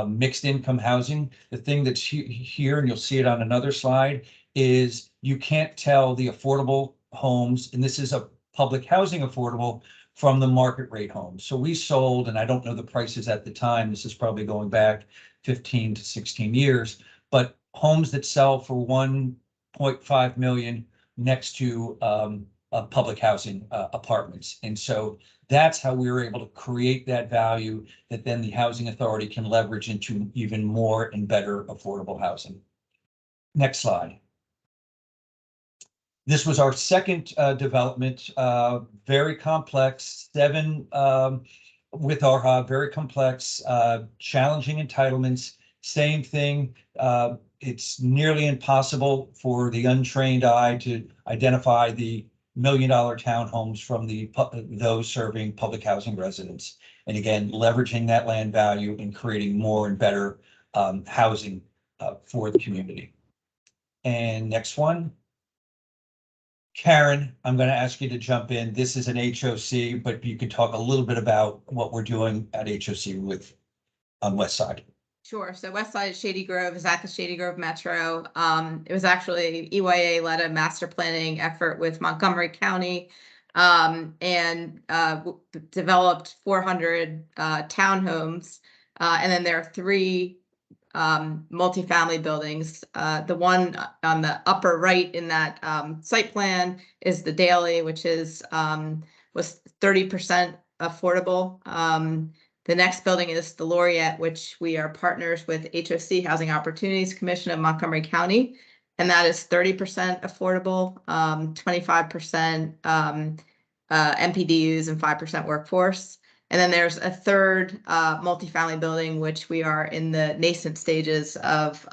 mixed income housing. The thing that's here, and you'll see it on another slide, is you can't tell the affordable homes, and this is a public housing affordable, from the market rate homes. So we sold, and I don't know the prices at the time, this is probably going back 15 to 16 years, but homes that sell for 1.5 million next to public housing apartments. And so that's how we were able to create that value that then the housing authority can leverage into even more and better affordable housing. Next slide. This was our second development, very complex, 7 with our very complex, challenging entitlements. Same thing. It's nearly impossible for the untrained eye to identify the $1 million townhomes from those serving public housing residents. And again, leveraging that land value and creating more and better housing for the community. And next one. Karen, I'm going to ask you to jump in. This is an HOC, but you can talk a little bit about what we're doing at HOC on West Side. Sure. So West Side Shady Grove is at the Shady Grove Metro. It was actually EYA led a master planning effort with Montgomery County and developed 400 townhomes. And then there are 3 multifamily buildings. The one on the upper right in that site plan is the Daily, which is was 30% affordable. The next building is the Laureate, which we are partners with HOC, Housing Opportunities Commission of Montgomery County, and that is 30% affordable, 25% MPDUs, and 5% workforce. And then there's a third multifamily building, which we are in the nascent stages of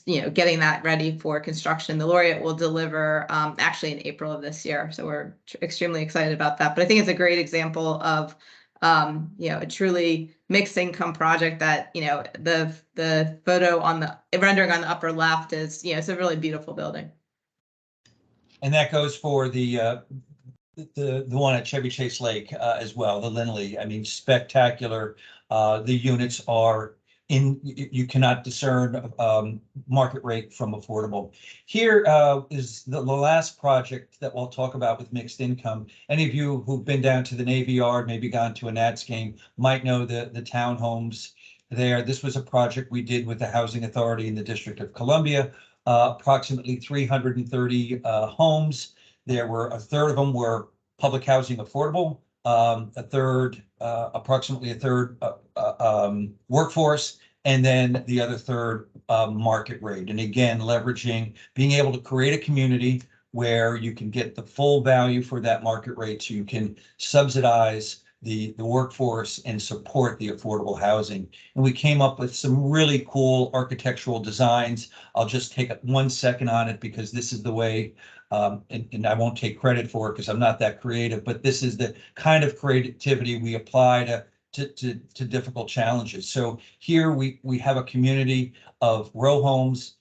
getting that ready for construction. The Laureate will deliver actually in April of this year, so we're extremely excited about that. But I think it's a great example of a truly mixed income project that the photo on the rendering on the upper left is it's a really beautiful building. And that goes for the one at Chevy Chase Lake as well, the Lindley. I mean, spectacular. The units are you cannot discern market rate from affordable. Here is the last project that we'll talk about with mixed income. Any of you who've been down to the Navy Yard, maybe gone to a Nats game, might know the townhomes there. This was a project we did with the Housing Authority in the District of Columbia, approximately 330 homes. There were a third of them were public housing affordable, approximately a third workforce, and then the other third market rate. And again, being able to create a community where you can get the full value for that market rate, so you can subsidize the workforce and support the affordable housing. And we came up with some really cool architectural designs. I'll just take 1 second on it because this is the way, and I won't take credit for it because I'm not that creative, but this is the kind of creativity we apply to difficult challenges. So here we have a community of row homes.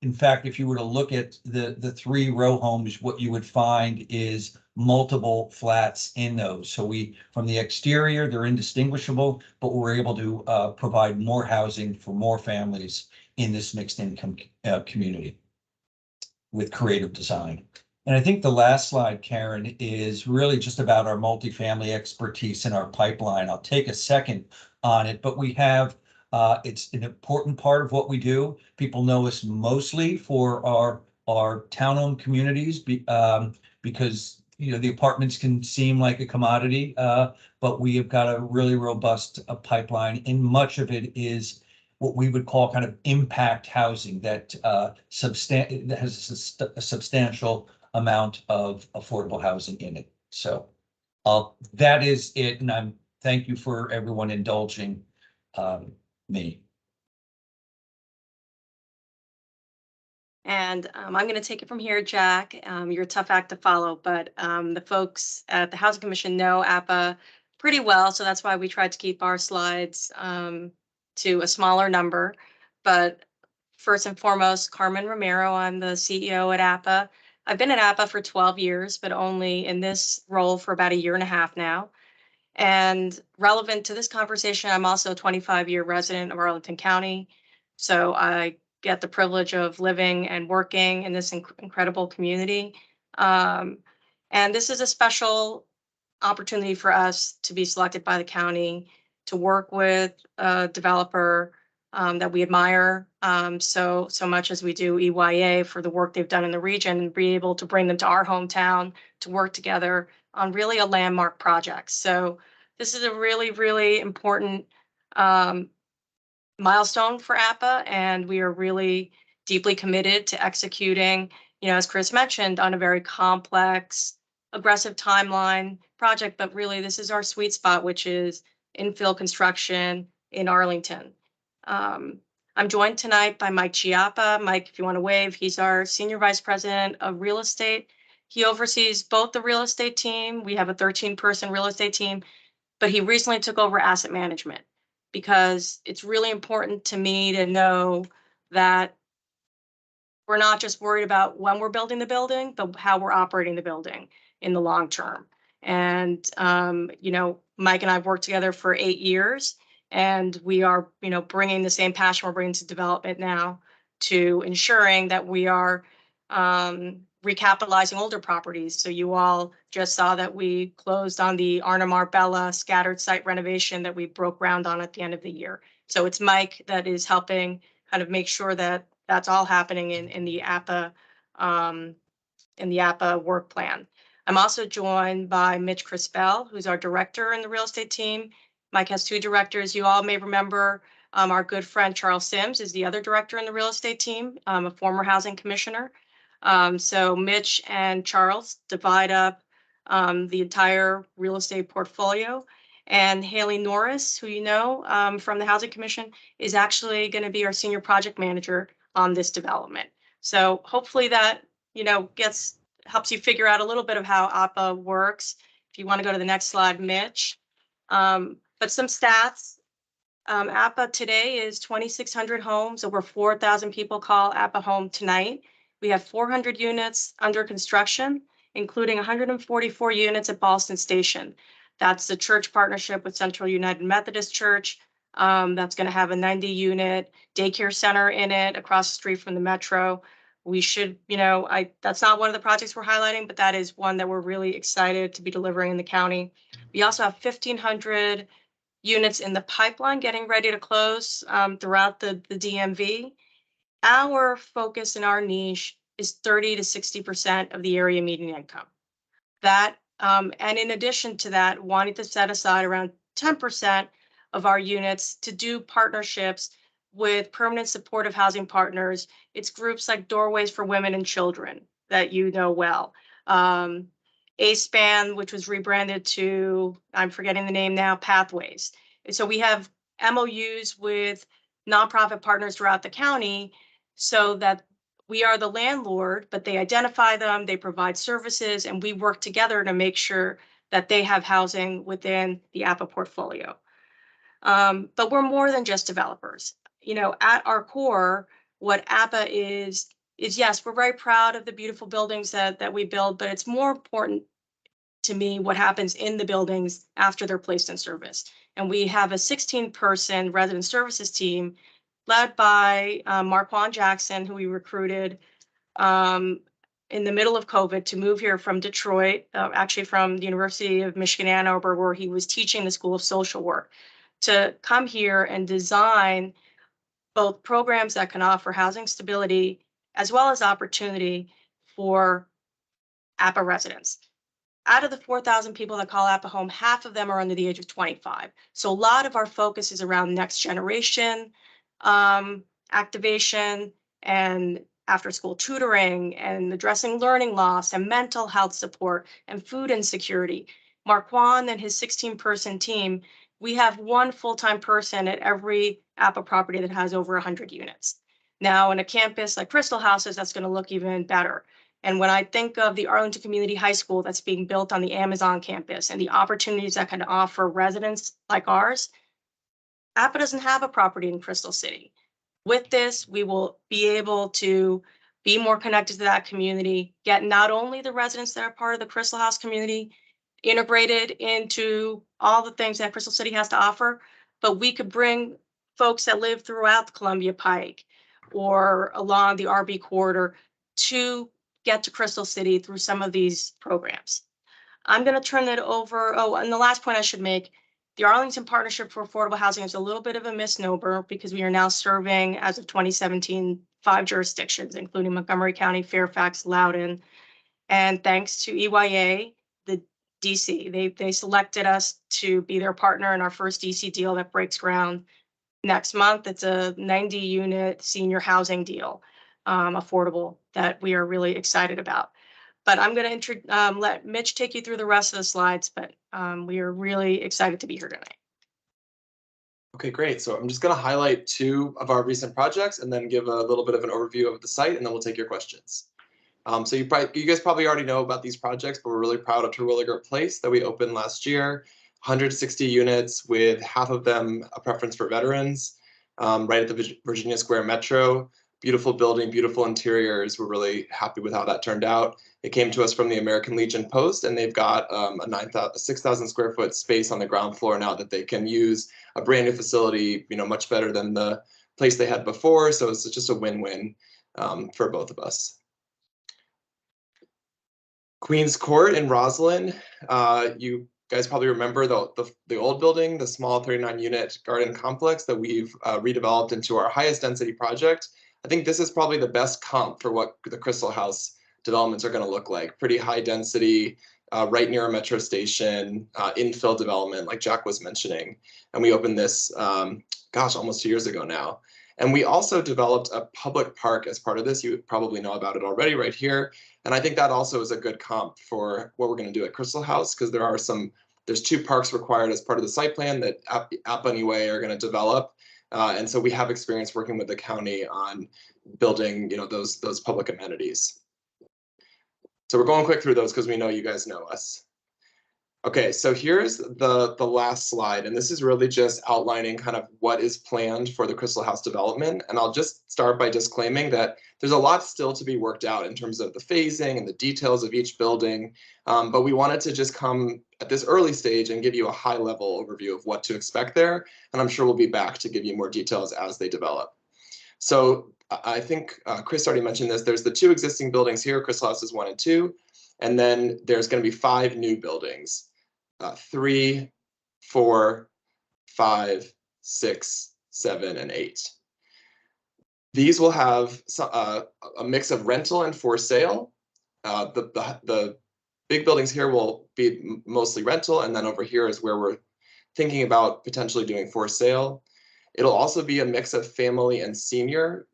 In fact, if you were to look at the 3 row homes, what you would find is multiple flats in those. So from the exterior, they're indistinguishable, but we're able to provide more housing for more families in this mixed income community with creative design. And I think the last slide, Karen, is really just about our multifamily expertise in our pipeline. I'll take a second on it, but we have, it's an important part of what we do. People know us mostly for our townhome communities because the apartments can seem like a commodity, but we have got a really robust pipeline, and much of it is what we would call kind of impact housing that that has a substantial amount of affordable housing in it. So that is it, and thank you for everyone indulging me. And I'm going to take it from here, Jack. You're a tough act to follow, but the folks at the Housing Commission know APA pretty well, so that's why we tried to keep our slides to a smaller number. But first and foremost, Carmen Romero, I'm the CEO at APA. I've been at APA for 12 years, but only in this role for about a year and a half now. And relevant to this conversation, I'm also a 25-year resident of Arlington County. So I get the privilege of living and working in this incredible community. And this is a special opportunity for us to be selected by the county to work with a developer that we admire so much as we do EYA for the work they've done in the region, and be able to bring them to our hometown to work together on really a landmark project. So this is a really, really important milestone for APA, and we are really deeply committed to executing, as Chris mentioned, on a very complex, aggressive timeline project. But really, this is our sweet spot, which is infill construction in Arlington. I'm joined tonight by Mike Chiappa. Mike, if you want to wave, he's our Senior Vice President of Real Estate. He oversees both the real estate team. We have a 13-person real estate team, but he recently took over asset management because it's really important to me to know that we're not just worried about when we're building the building, but how we're operating the building in the long term. And, Mike and I have worked together for 8 years, and we are, bringing the same passion we're bringing to development now to ensuring that we are recapitalizing older properties. So you all just saw that we closed on the Arna Marbella scattered site renovation that we broke ground on at the end of the year. So it's Mike that is helping kind of make sure that that's all happening in the APA work plan. I'm also joined by Mitch Crispell, who's our director in the real estate team. Mike has 2 directors. You all may remember our good friend Charles Sims is the other director in the real estate team, a former housing commissioner. So Mitch and Charles divide up the entire real estate portfolio. And Haley Norris, who from the Housing Commission, is actually going to be our senior project manager on this development. So hopefully that, helps you figure out a little bit of how APA works. If you want to go to the next slide, Mitch. But some stats. APA today is 2,600 homes. Over 4,000 people call APA home tonight. We have 400 units under construction, including 144 units at Ballston Station. That's the church partnership with Central United Methodist Church. That's going to have a 90-unit daycare center in it across the street from the Metro. We should, that's not one of the projects we're highlighting, but that is one that we're really excited to be delivering in the county. We also have 1,500 units in the pipeline getting ready to close throughout the DMV. Our focus in our niche is 30 to 60% of the area median income. That, and in addition to that, wanting to set aside around 10% of our units to do partnerships with permanent supportive housing partners. It's groups like Doorways for Women and Children that you know well. ASPAN, which was rebranded to, I'm forgetting the name now, Pathways. And so we have MOUs with nonprofit partners throughout the county so that we are the landlord, but they identify them, they provide services, and we work together to make sure that they have housing within the APA portfolio. But we're more than just developers. At our core, what APA is yes, we're very proud of the beautiful buildings that we build, but it's more important to me what happens in the buildings after they're placed in service. And we have a 16-person resident services team led by Marquand Jackson, who we recruited in the middle of COVID to move here from Detroit, actually from the University of Michigan, Ann Arbor, where he was teaching the School of Social Work, to come here and design both programs that can offer housing stability as well as opportunity for APA residents. Out of the 4,000 people that call APA home, half of them are under the age of 25. So a lot of our focus is around next generation activation and after school tutoring and addressing learning loss and mental health support and food insecurity. Marquand and his 16-person team, we have one full-time person at every APA property that has over 100 units. Now, in a campus like Crystal Houses, that's going to look even better. And when I think of the Arlington Community High School that's being built on the Amazon campus and the opportunities that can offer residents like ours, APA doesn't have a property in Crystal City. With this, we will be able to be more connected to that community, get not only the residents that are part of the Crystal House community integrated into all the things that Crystal City has to offer, but we could bring folks that live throughout the Columbia Pike or along the RB corridor to get to Crystal City through some of these programs. I'm going to turn it over. Oh, and the last point I should make, the Arlington Partnership for Affordable Housing is a little bit of a misnomer because we are now serving, as of 2017, 5 jurisdictions, including Montgomery County, Fairfax, Loudoun. And thanks to EYA, the DC, they selected us to be their partner in our first DC deal that breaks ground next month. It's a 90-unit senior housing deal, affordable, that we are really excited about. But I'm going to let Mitch take you through the rest of the slides, but we are really excited to be here tonight. Okay, great. So I'm just going to highlight 2 of our recent projects and then give a little bit of an overview of the site, and then we'll take your questions. So you guys probably already know about these projects, but we're really proud of Terwilliger Place that we opened last year. 160 units with half of them a preference for veterans, right at the Virginia Square Metro. Beautiful building, beautiful interiors. We're really happy with how that turned out. It came to us from the American Legion Post, and they've got a 6,000 square foot space on the ground floor now that they can use, a brand new facility, much better than the place they had before. So it's just a win-win for both of us. Queens Court in Roslyn, you guys probably remember the old building, the small 39-unit garden complex that we've redeveloped into our highest density project. I think this is probably the best comp for what the Crystal House developments are going to look like. Pretty high density, right near a metro station, infill development, like Jack was mentioning. And we opened this, almost 2 years ago now. And we also developed a public park as part of this. You probably know about it already right here. And I think that also is a good comp for what we're going to do at Crystal House, because there's 2 parks required as part of the site plan that APA and EYA are going to develop. And so we have experience working with the county on building, those public amenities. So we're going quick through those because we know you guys know us. Okay, so here's the last slide, and this is really just outlining kind of what is planned for the Crystal House development. And I'll just start by disclaiming that there's a lot still to be worked out in terms of the phasing and the details of each building. But we wanted to just come at this early stage and give you a high-level overview of what to expect there. And I'm sure we'll be back to give you more details as they develop. So I think Chris already mentioned this. There's the 2 existing buildings here, Crystal Houses 1 and 2. And then there's going to be 5 new buildings. 3, 4, 5, 6, 7, and 8. These will have a mix of rental and for sale. The big buildings here will be mostly rental, and then over here is where we're thinking about potentially doing for sale. It'll also be a mix of family and senior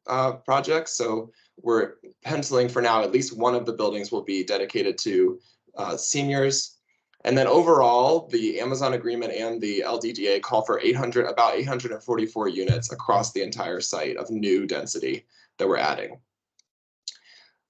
projects. So we're penciling for now, at least one of the buildings will be dedicated to seniors. And then overall, the Amazon agreement and the LDDA call for about 844 units across the entire site of new density that we're adding.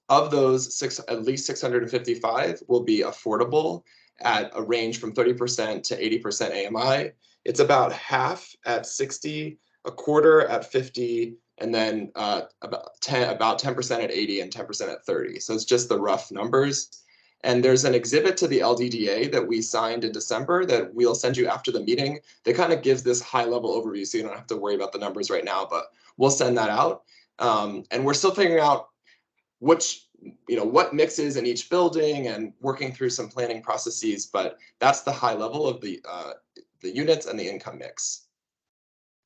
Of those, at least 655 will be affordable at a range from 30% to 80% AMI. It's about half at 60, a quarter at 50, and then about 10% at 80 and 10% at 30. So it's just the rough numbers. And there's an exhibit to the LDDA that we signed in December that we'll send you after the meeting. That kind of gives this high level overview, so you don't have to worry about the numbers right now, but we'll send that out. And we're still figuring out what mixes in each building and working through some planning processes, but that's the high level of the units and the income mix.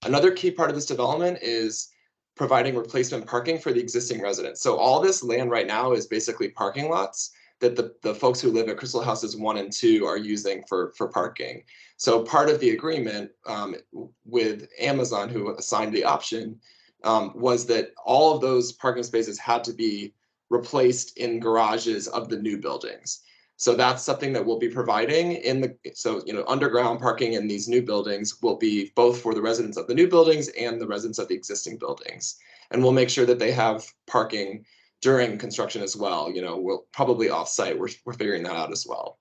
Another key part of this development is providing replacement parking for the existing residents. So all this land right now is basically parking lots that the folks who live at Crystal Houses 1 and 2 are using for parking. So part of the agreement with Amazon, who assigned the option, was that all of those parking spaces had to be replaced in garages of the new buildings. So that's something that we'll be providing underground parking in these new buildings will be both for the residents of the new buildings and the residents of the existing buildings. And we'll make sure that they have parking during construction as well. We'll probably off-site. We're figuring that out as well.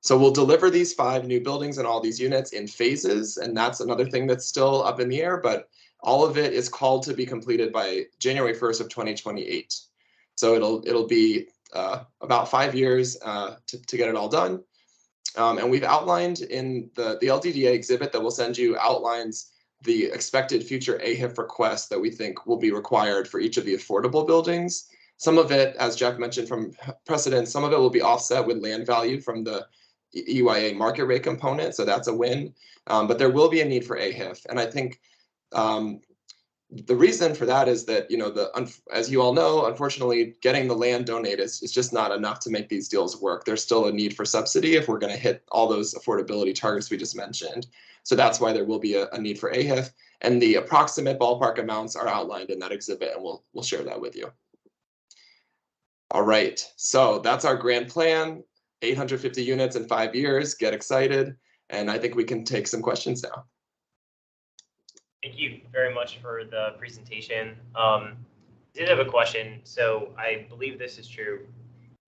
So we'll deliver these 5 new buildings and all these units in phases, and that's another thing that's still up in the air, but all of it is called to be completed by January 1st of 2028. So it'll be about 5 years to get it all done. And we've outlined in the LDDA exhibit that we'll send you outlines the expected future AHIF requests that we think will be required for each of the affordable buildings. Some of it, as Jack mentioned from precedent, some of it will be offset with land value from the EYA market rate component, so that's a win. But there will be a need for AHIF, and I think the reason for that is that, as you all know, unfortunately, getting the land donated is just not enough to make these deals work. There's still a need for subsidy if we're going to hit all those affordability targets we just mentioned. So that's why there will be a need for AHIF, and the approximate ballpark amounts are outlined in that exhibit, and we'll share that with you. All right, so that's our grand plan, 850 units in 5 years. Get excited, and I think we can take some questions now. Thank you very much for the presentation. I did have a question. So I believe this is true.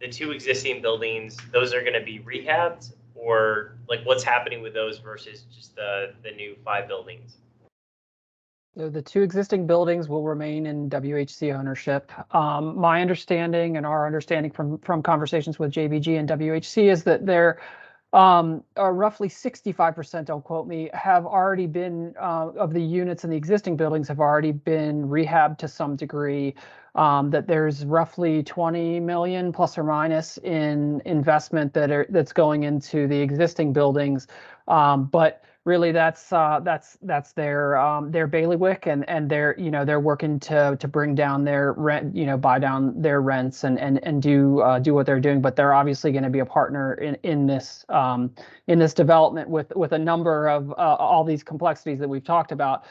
The 2 existing buildings, those are going to be rehabbed, or like what's happening with those versus just the new 5 buildings? So the 2 existing buildings will remain in WHC ownership. My understanding and our understanding from conversations with JBG and WHC is that they're roughly 65%, don't quote me, have already been, of the units in the existing buildings have already been rehabbed to some degree, that there's roughly 20 million plus or minus in investment that's going into the existing buildings. But really that's their bailiwick, and they're working to bring down their rent, buy down their rents and do what they're doing. But they're obviously going to be a partner in this development with a number of all these complexities that we've talked about,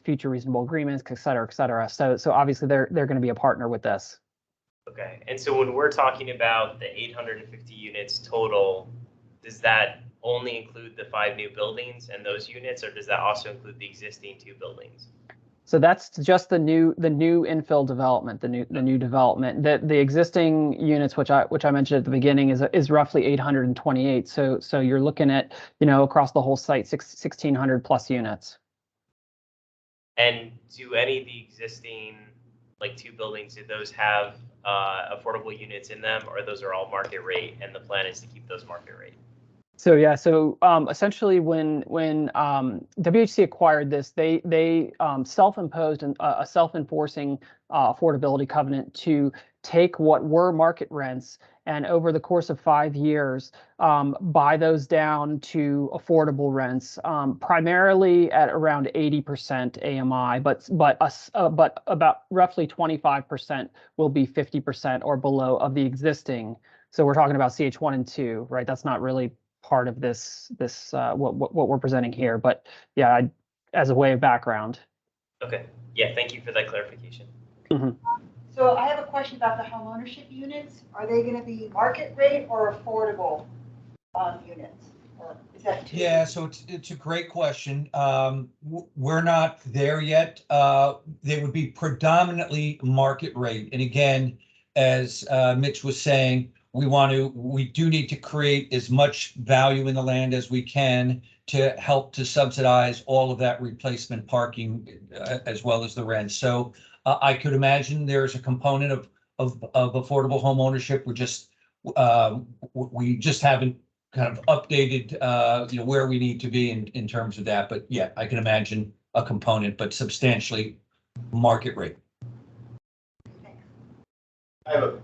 future reasonable agreements, et cetera, et cetera. So obviously they're going to be a partner with this. Okay, and so when we're talking about the 850 units total, does that only include the 5 new buildings and those units, or does that also include the existing 2 buildings? So that's just the new infill development, the new development. The existing units, which I mentioned at the beginning, is roughly 828. So you're looking at across the whole site 1,600 plus units. And do any of the existing 2 buildings, do those have affordable units in them, or those are all market rate, and the plan is to keep those market rate? So yeah, essentially when WHC acquired this, they self-imposed a self-enforcing affordability covenant to take what were market rents and over the course of 5 years buy those down to affordable rents, primarily at around 80% AMI, but about roughly 25% will be 50% or below of the existing. So we're talking about CH1 and 2, right? That's not really part of this what we're presenting here, but yeah, as a way of background. Okay, yeah, thank you for that clarification. Mm-hmm. So I have a question about the home ownership units. Are they going to be market rate or affordable units, or is that too? Yeah, so it's a great question. We're not there yet. They would be predominantly market rate, and again, as Mitch was saying, we do need to create as much value in the land as we can to help to subsidize all of that replacement parking as well as the rent. So I could imagine there's a component of affordable home ownership. We just haven't kind of updated, where we need to be in terms of that. But yeah, I can imagine a component, but substantially market rate. I have a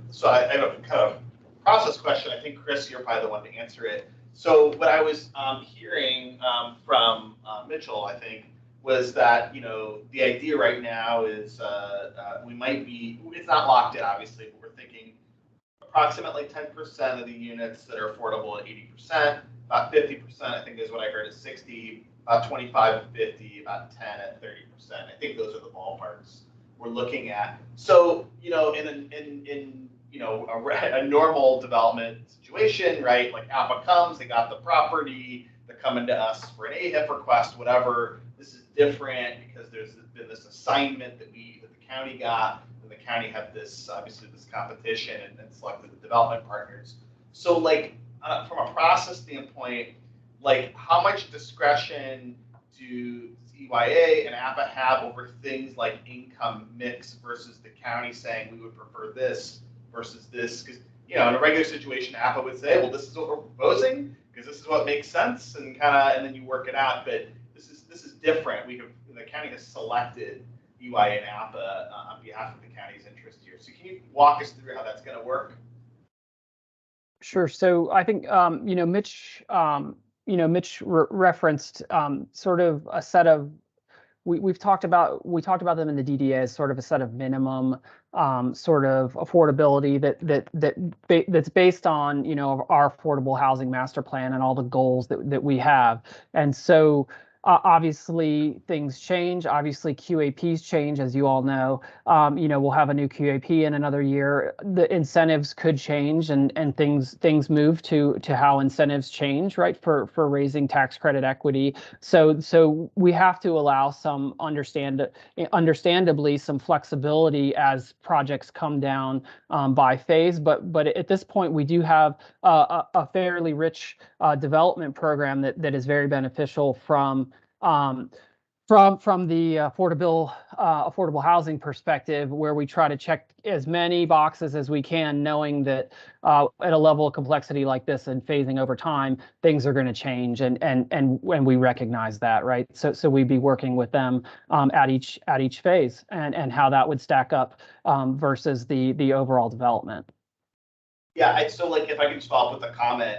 kind of process question. I think, Chris, you're probably the one to answer it. So what I was hearing from Mitchell, I think, was that, the idea right now is we might be, it's not locked in, obviously, but we're thinking approximately 10% of the units that are affordable at 80%, about 50%, I think is what I heard, is 60, about 25 and 50, about 10 at 30%. I think those are the ballparks we're looking at. So, in a normal development situation, right? Like APA comes, they got the property, they're coming to us for an AHIP request, whatever. This is different because there's been this assignment that the county got, and the county had this, obviously, this competition and selected the development partners. So from a process standpoint, how much discretion do EYA and APA have over things like income mix versus the county saying we would prefer this versus this? Because, in a regular situation, APA would say, well, this is what we're proposing because this is what makes sense, and then you work it out. But this is different. The county has selected EYA and APA on behalf of the county's interest here. So can you walk us through how that's going to work? Sure. So I think, Mitch referenced sort of a set of, we talked about them in the DDA as sort of a set of minimum sort of affordability that's based on, our affordable housing master plan and all the goals that we have. And so obviously things change. Obviously QAPs change, as you all know. We'll have a new QAP in another year. The incentives could change, and things move to how incentives change, right? For raising tax credit equity. So we have to allow some understandably some flexibility as projects come down by phase. But at this point, we do have a fairly rich development program that is very beneficial from the affordable housing perspective, where we try to check as many boxes as we can, knowing that at a level of complexity like this and phasing over time, things are going to change, and we recognize that, right? So we'd be working with them at each phase and how that would stack up versus the overall development. Yeah, so if I can just follow up with a comment,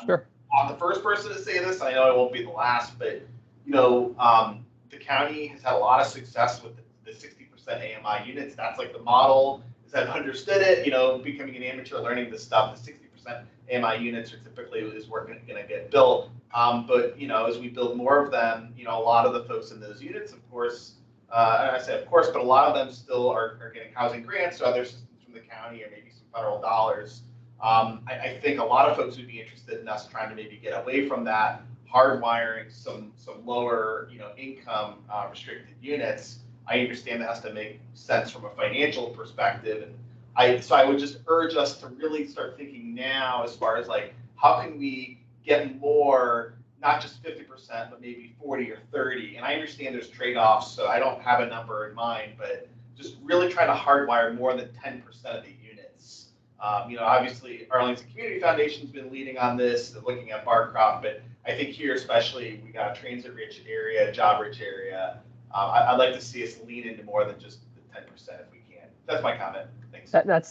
Sure. I'm the first person to say this. I know I won't be the last, but the county has had a lot of success with the 60% AMI units. That's the model, as I've understood it, becoming an amateur, learning this stuff. The 60% AMI units are typically going to get built. But, as we build more of them, a lot of the folks in those units, of course, and I say of course, but a lot of them still are getting housing grants or other systems from the county, or maybe some federal dollars. I think a lot of folks would be interested in us trying to maybe get away from that, hardwiring some lower income restricted units. I understand that has to make sense from a financial perspective, and so I would just urge us to really start thinking now as far as how can we get more, not just 50%, but maybe 40 or 30. And I understand there's trade-offs, so I don't have a number in mind, but just really trying to hardwire more than 10% of the units. Obviously Arlington Community Foundation's been leading on this, looking at Barcroft, but I think here especially we got a transit-rich area, job-rich area. I'd like to see us lean into more than just the 10% if we can. That's my comment. Thanks.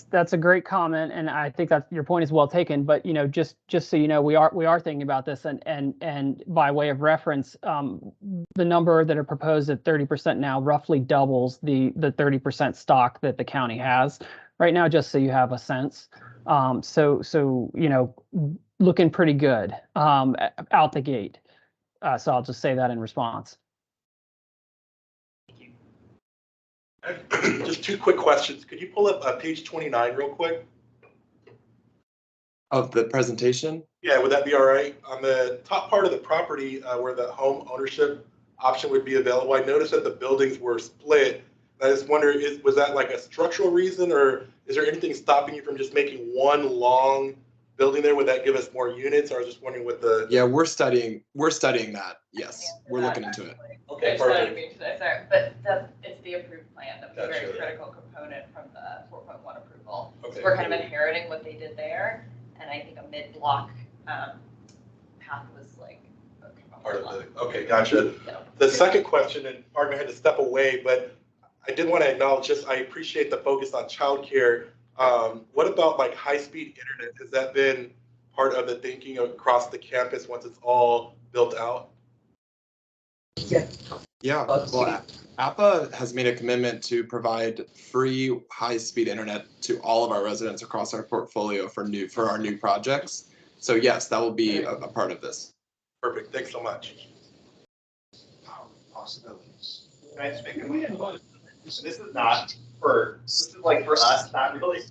That's a great comment, and I think that your point is well taken. But just so you know, we are thinking about this, and by way of reference, the number that are proposed at 30% now roughly doubles the 30% stock that the county has right now. Just so you have a sense. So looking pretty good out the gate. So I'll just say that in response. Just two quick questions. Could you pull up page 29 real quick? Of the presentation? Yeah, would that be all right? On the top part of the property where the home ownership option would be available, I noticed that the buildings were split. I just wonder, was that a structural reason, or is there anything stopping you from just making one long building there? Would that give us more units? I was just wondering what the... Yeah, we're studying that. Yes, we're looking into it. Okay, perfect. But it's the approved plan. That was a very Gotcha. critical component from the 4.1 approval. Okay, So we're kind cool. of inheriting what they did there. mid-block path was like. Part of the, okay, gotcha. The second question, and pardon me, I had to step away, but I did want to acknowledge just, I appreciate the focus on childcare. What about like high-speed internet? Has that been part of the thinking across the campus once it's all built out? Yeah, well, APA has made a commitment to provide free high-speed internet to all of our residents across our portfolio for our new projects. So yes, that will be a part of this. Perfect, thanks so much. Possibilities. Can I just make a point? This is not for, this is like for us, not really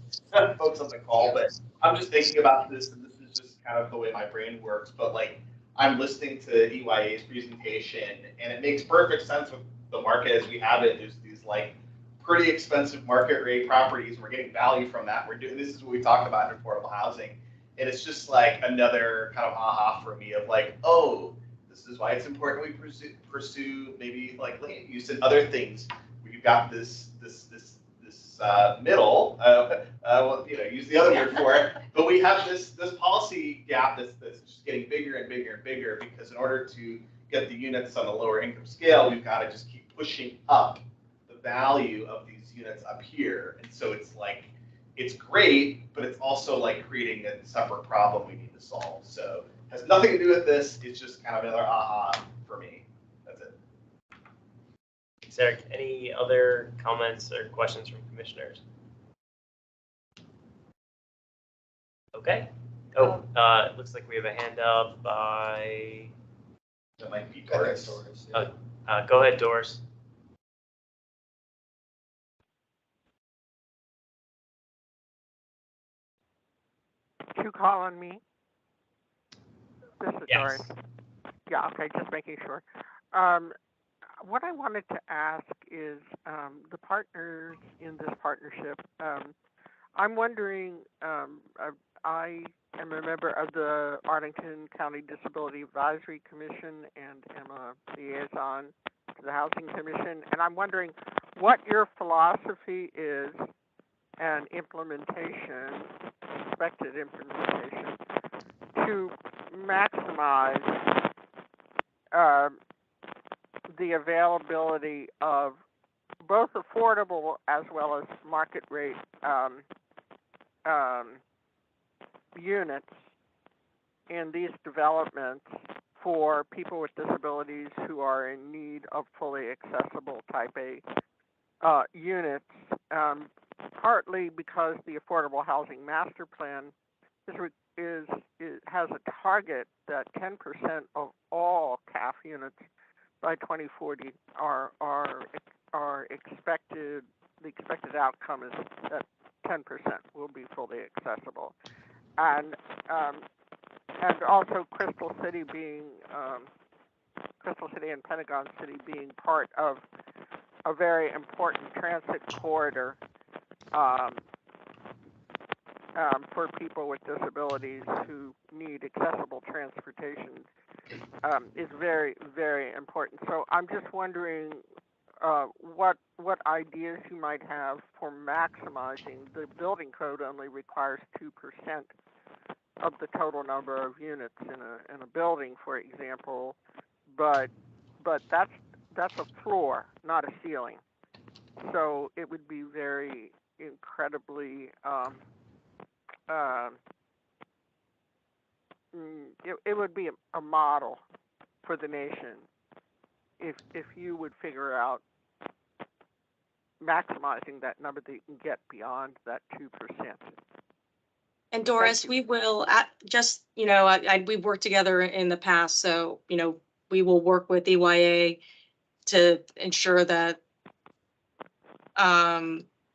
folks on the call, but I'm just thinking about this, and this is just kind of the way my brain works, but like, I'm listening to EYA's presentation, and it makes perfect sense with the market as we have it. There's these like pretty expensive market rate properties. We're getting value from that. We're doing, this is what we talked about in affordable housing. And it's just like another kind of aha for me of like, oh, this is why it's important we pursue maybe like land use and other things. We've got this middle, well, you know, use the other word for it, but we have this policy gap that's just getting bigger and bigger and bigger, because in order to get the units on the lower income scale, we've got to just keep pushing up the value of these units up here. And so it's like, it's great, but it's also like creating a separate problem we need to solve. So it has nothing to do with this. It's just kind of another aha for me. That's it. Thanks, Eric. Any other comments or questions from commissioners? Okay. Oh, it looks like we have a hand up by. That might be Doris. Go ahead, Doris. You call on me? This is Yes. Doris. Yeah, okay, just making sure. What I wanted to ask is the partners in this partnership. I'm wondering, I am a member of the Arlington County Disability Advisory Commission and am a liaison to the Housing Commission, and I'm wondering what your philosophy is and implementation, expected implementation, to maximize the availability of both affordable as well as market rate units in these developments for people with disabilities who are in need of fully accessible type A units, partly because the Affordable Housing Master Plan has a target that 10% of all CAF units by 2040 are expected. The expected outcome is that 10% will be fully accessible, and also Crystal City and Pentagon City being part of a very important transit corridor for people with disabilities who need accessible transportation is very, very important. So I'm just wondering what ideas you might have for maximizing. The building code only requires 2% of the total number of units in a building, for example, but that's a floor, not a ceiling. So it would be very incredibly it would be a model for the nation if you would figure out maximizing that number that you can get beyond that 2%. And Doris, we will just, we've worked together in the past, so, we will work with EYA to ensure that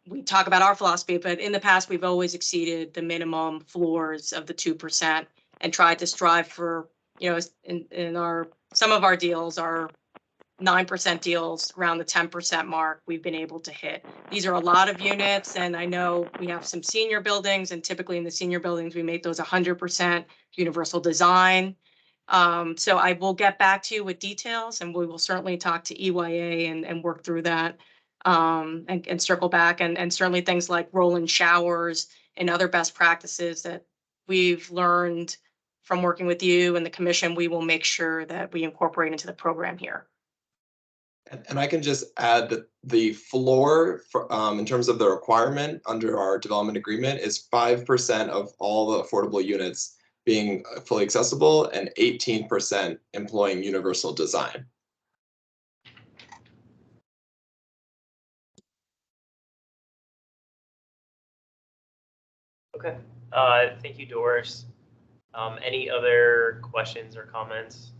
we talk about our philosophy, but in the past, we've always exceeded the minimum floors of the 2% and tried to strive for, some of our deals are 9% deals around the 10% mark we've been able to hit. These are a lot of units, and I know we have some senior buildings, and typically in the senior buildings, we make those 100% universal design. So I will get back to you with details, and we will certainly talk to EYA and work through that and circle back, and certainly things like roll-in showers and other best practices that we've learned from working with you and the commission, we will make sure that we incorporate into the program here. And I can just add that the floor for, in terms of the requirement under our development agreement is 5% of all the affordable units being fully accessible and 18% employing universal design. Okay, thank you, Doris. Any other questions or comments?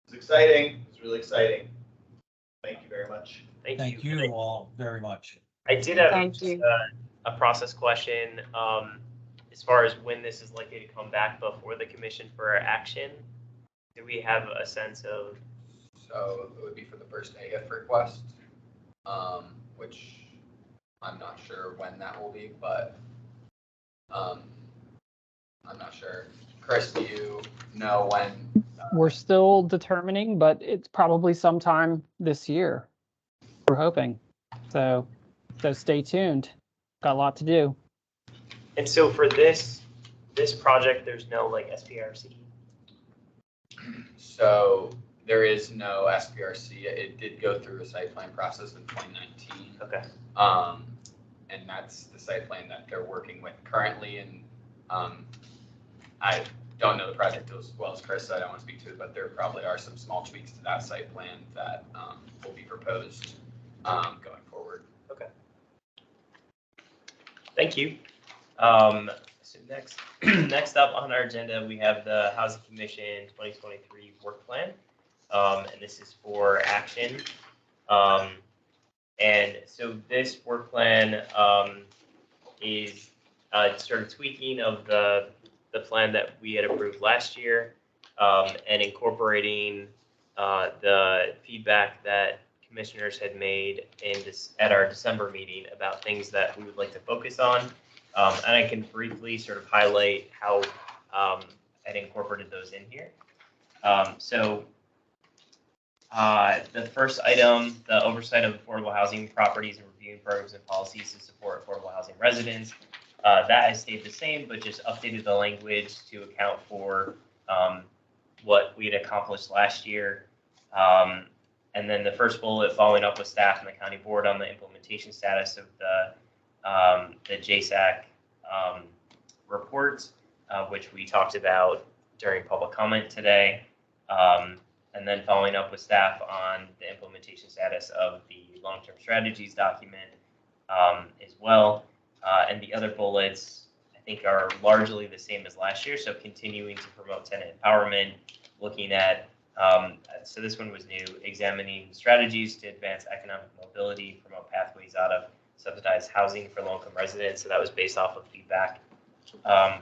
It's exciting. It's really exciting. Thank you very much. Thank you all very much. I did have Thank you. a process question. As far as when this is likely to come back before the commission for action, do we have a sense of? So it would be for the first AF request, which I'm not sure when that will be, but I'm not sure. Chris, do you know when? We're still determining, but it's probably sometime this year. We're hoping. So stay tuned. Got a lot to do. And so for this project, there's no like SPRC? So there is no SPRC. It did go through a site plan process in 2019. Okay. And that's the site plan that they're working with currently. And I don't know the project as well as Chris, so I don't want to speak to it, but there probably are some small tweaks to that site plan that will be proposed going forward. Okay. Thank you. So next up on our agenda, we have the Housing Commission 2023 work plan. And this is for action. And so this work plan is sort of tweaking of the plan that we had approved last year, and incorporating the feedback that commissioners had made at our December meeting about things that we would like to focus on. And I can briefly sort of highlight how I'd incorporated those in here. So the first item, the oversight of affordable housing properties and reviewing programs and policies to support affordable housing residents. That has stayed the same, but just updated the language to account for what we had accomplished last year. And then the first bullet, following up with staff and the county board on the implementation status of the JSAC report, which we talked about during public comment today. And then following up with staff on the implementation status of the long-term strategies document as well. And the other bullets, I think, are largely the same as last year. So continuing to promote tenant empowerment, looking at, so this one was new, examining strategies to advance economic mobility, promote pathways out of subsidized housing for low-income residents. So that was based off of feedback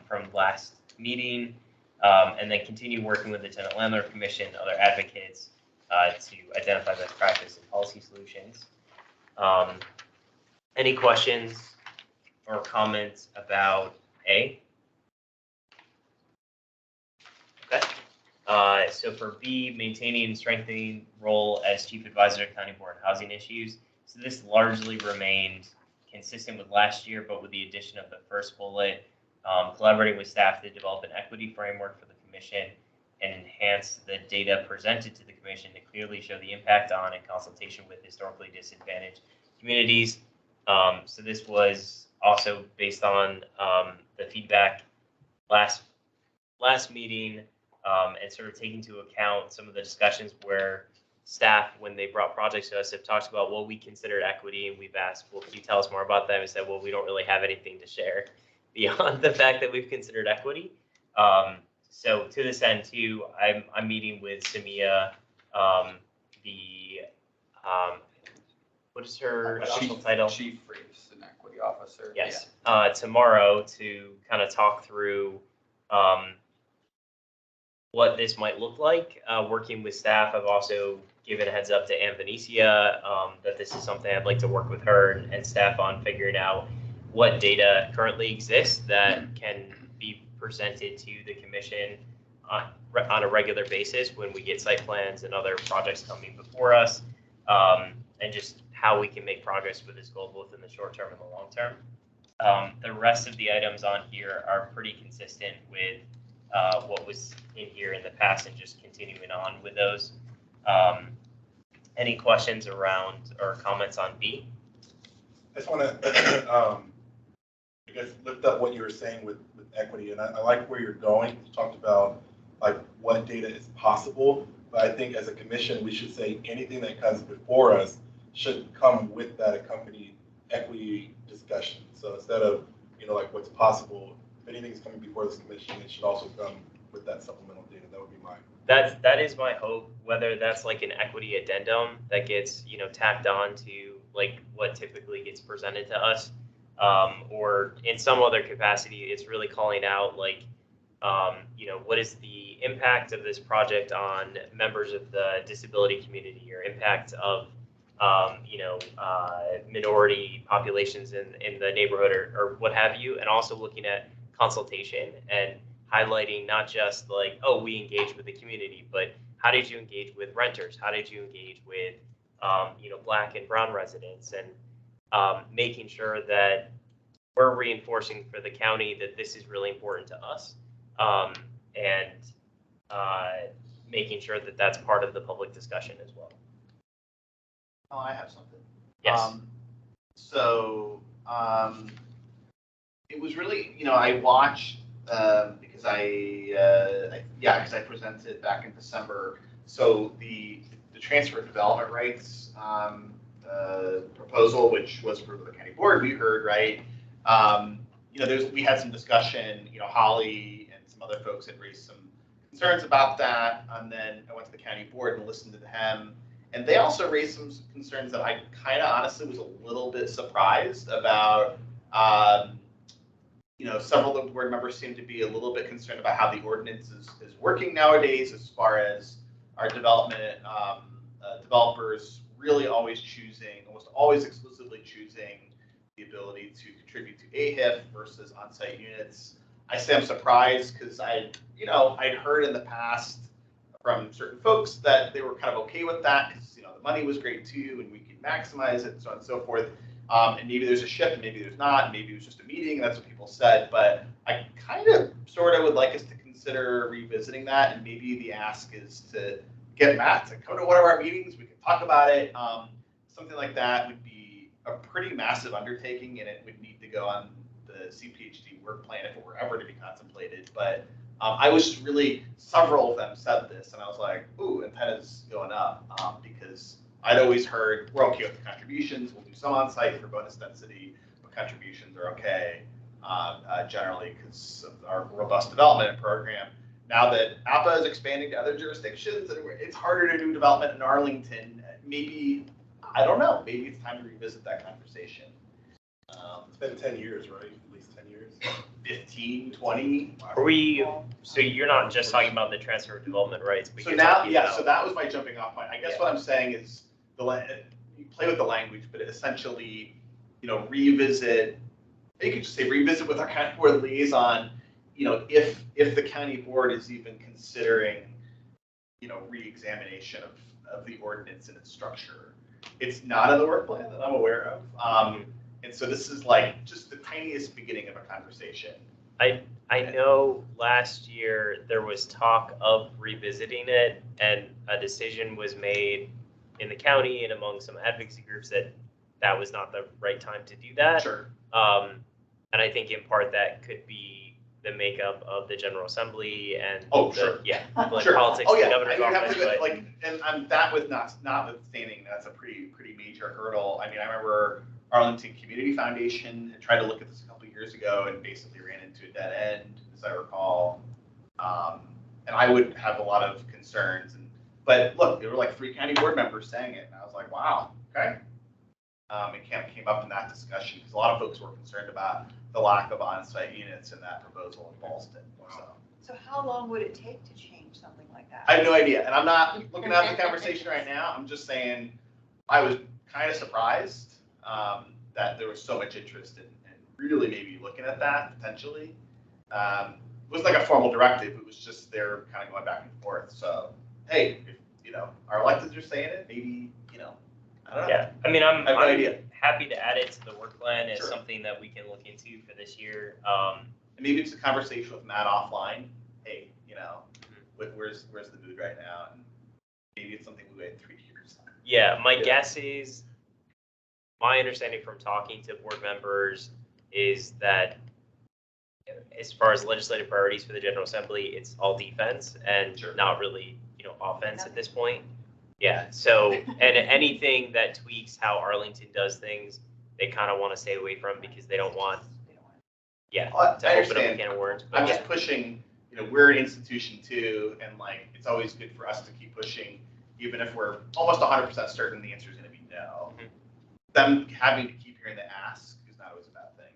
from last meeting. And then continue working with the Tenant Landlord Commission, other advocates to identify best practice and policy solutions. Any questions or comments about A? Okay. So for B, maintaining and strengthening role as Chief Advisor to County Board of Housing Issues. So this largely remained consistent with last year, but with the addition of the first bullet, collaborating with staff to develop an equity framework for the commission and enhance the data presented to the commission to clearly show the impact on and consultation with historically disadvantaged communities. So this was also based on the feedback last meeting, and sort of taking into account some of the discussions where staff, when they brought projects to us, have talked about what we considered equity, and we've asked, well, can you tell us more about that? And we said, well, we don't really have anything to share beyond the fact that we've considered equity. So to this end too, I'm meeting with Samia, what is her official title? Chief Reefs and Equity Officer. Yes, yeah. Tomorrow to kind of talk through what this might look like. Working with staff, I've also given a heads up to Ann Venecia that this is something I'd like to work with her and staff on figuring out what data currently exists that can be presented to the commission on a regular basis when we get site plans and other projects coming before us, and just how we can make progress with this goal both in the short term and the long term. The rest of the items on here are pretty consistent with what was in here in the past and just continuing on with those. Any questions around or comments on B? I just want to, I guess, lift up what you were saying with equity, and I like where you're going. You talked about like what data is possible, but I think as a commission, we should say anything that comes before us should come with that accompanied equity discussion. So instead of, like what's possible, if anything's coming before this commission, it should also come with that supplemental data. That would be mine. That is my hope, whether that's like an equity addendum that gets, tacked on to like what typically gets presented to us, or in some other capacity, it's really calling out like, what is the impact of this project on members of the disability community or impact of, minority populations in the neighborhood or what have you, and also looking at consultation and highlighting not just like, oh, we engage with the community, but how did you engage with renters? How did you engage with, Black and brown residents, and making sure that we're reinforcing for the county that this is really important to us, and making sure that that's part of the public discussion as well. Oh, I have something. Yes. It was really, I watched because I presented back in December. So the transfer of development rights proposal, which was for the county board, we heard, right? We had some discussion. Holly and some other folks had raised some concerns about that, and then I went to the county board and listened to them. And they also raised some concerns that I kind of honestly was a little bit surprised about. Several of the board members seem to be a little bit concerned about how the ordinance is working nowadays, as far as our developers really almost always exclusively choosing the ability to contribute to AHIF versus on-site units. I say I'm surprised because I'd heard in the past from certain folks that they were kind of okay with that because the money was great too and we could maximize it and so on and so forth. And maybe there's a shift and maybe there's not. Maybe it was just a meeting and that's what people said. But I kind of sort of would like us to consider revisiting that, and maybe the ask is to get Matt to come to one of our meetings. We can talk about it. Something like that would be a pretty massive undertaking, and it would need to go on the CPHD work plan if it were ever to be contemplated. But I was just really, several of them said this, and I was like, ooh, antennas going up, because I'd always heard we're okay with the contributions. We'll do some on-site for bonus density, but contributions are okay generally because of our robust development program. Now that APA is expanding to other jurisdictions, and it's harder to do development in Arlington, maybe, I don't know, maybe it's time to revisit that conversation. It's been 10 years, right? At least 10 years. 15, 20. So you're not just talking about the transfer of development rights, but so now, yeah, so that was my jumping off point. I guess what I'm saying is you play with the language, but essentially, revisit, you could just say revisit with our county board liaison, if the county board is even considering, re-examination of the ordinance and its structure. It's not in the work plan that I'm aware of. And so this is like just the tiniest beginning of a conversation. I know last year there was talk of revisiting it, and a decision was made in the county and among some advocacy groups that was not the right time to do that. Sure. And I think in part that could be the makeup of the General Assembly and sure. Yeah, like sure. politics in the governor's office. And that with notwithstanding, that's a pretty major hurdle. I mean, I remember Arlington Community Foundation had tried to look at this a couple of years ago and basically ran into a dead end, as I recall. And I would have a lot of concerns. But look, there were like 3 county board members saying it, and I was like, wow, okay. It came up in that discussion because a lot of folks were concerned about the lack of on-site units in that proposal in Ballston. So how long would it take to change something like that? I have no idea, and I'm not looking at the conversation right now. I'm just saying I was kind of surprised that there was so much interest in really maybe looking at that potentially. It wasn't like a formal directive. It was just they're kind of going back and forth. So hey, if our electeds are saying it, maybe I don't know. Yeah, I mean, I'm no idea. happy to add it to the work plan as Sure. something that we can look into for this year. And maybe it's a conversation with Matt offline. Hey, you know, where's the mood right now? And maybe it's something we wait 3 years. Yeah, my guess is, my understanding from talking to board members is that as far as legislative priorities for the General Assembly, it's all defense and not really, offense at this point. Yeah, so, and anything that tweaks how Arlington does things, they kind of want to stay away from because they don't want, to open up a can of worms. I'm just pushing, we're an institution too, and like, it's always good for us to keep pushing, even if we're almost 100% certain the answer is going to be no. Mm-hmm. Them having to keep hearing the ask is not always a bad thing.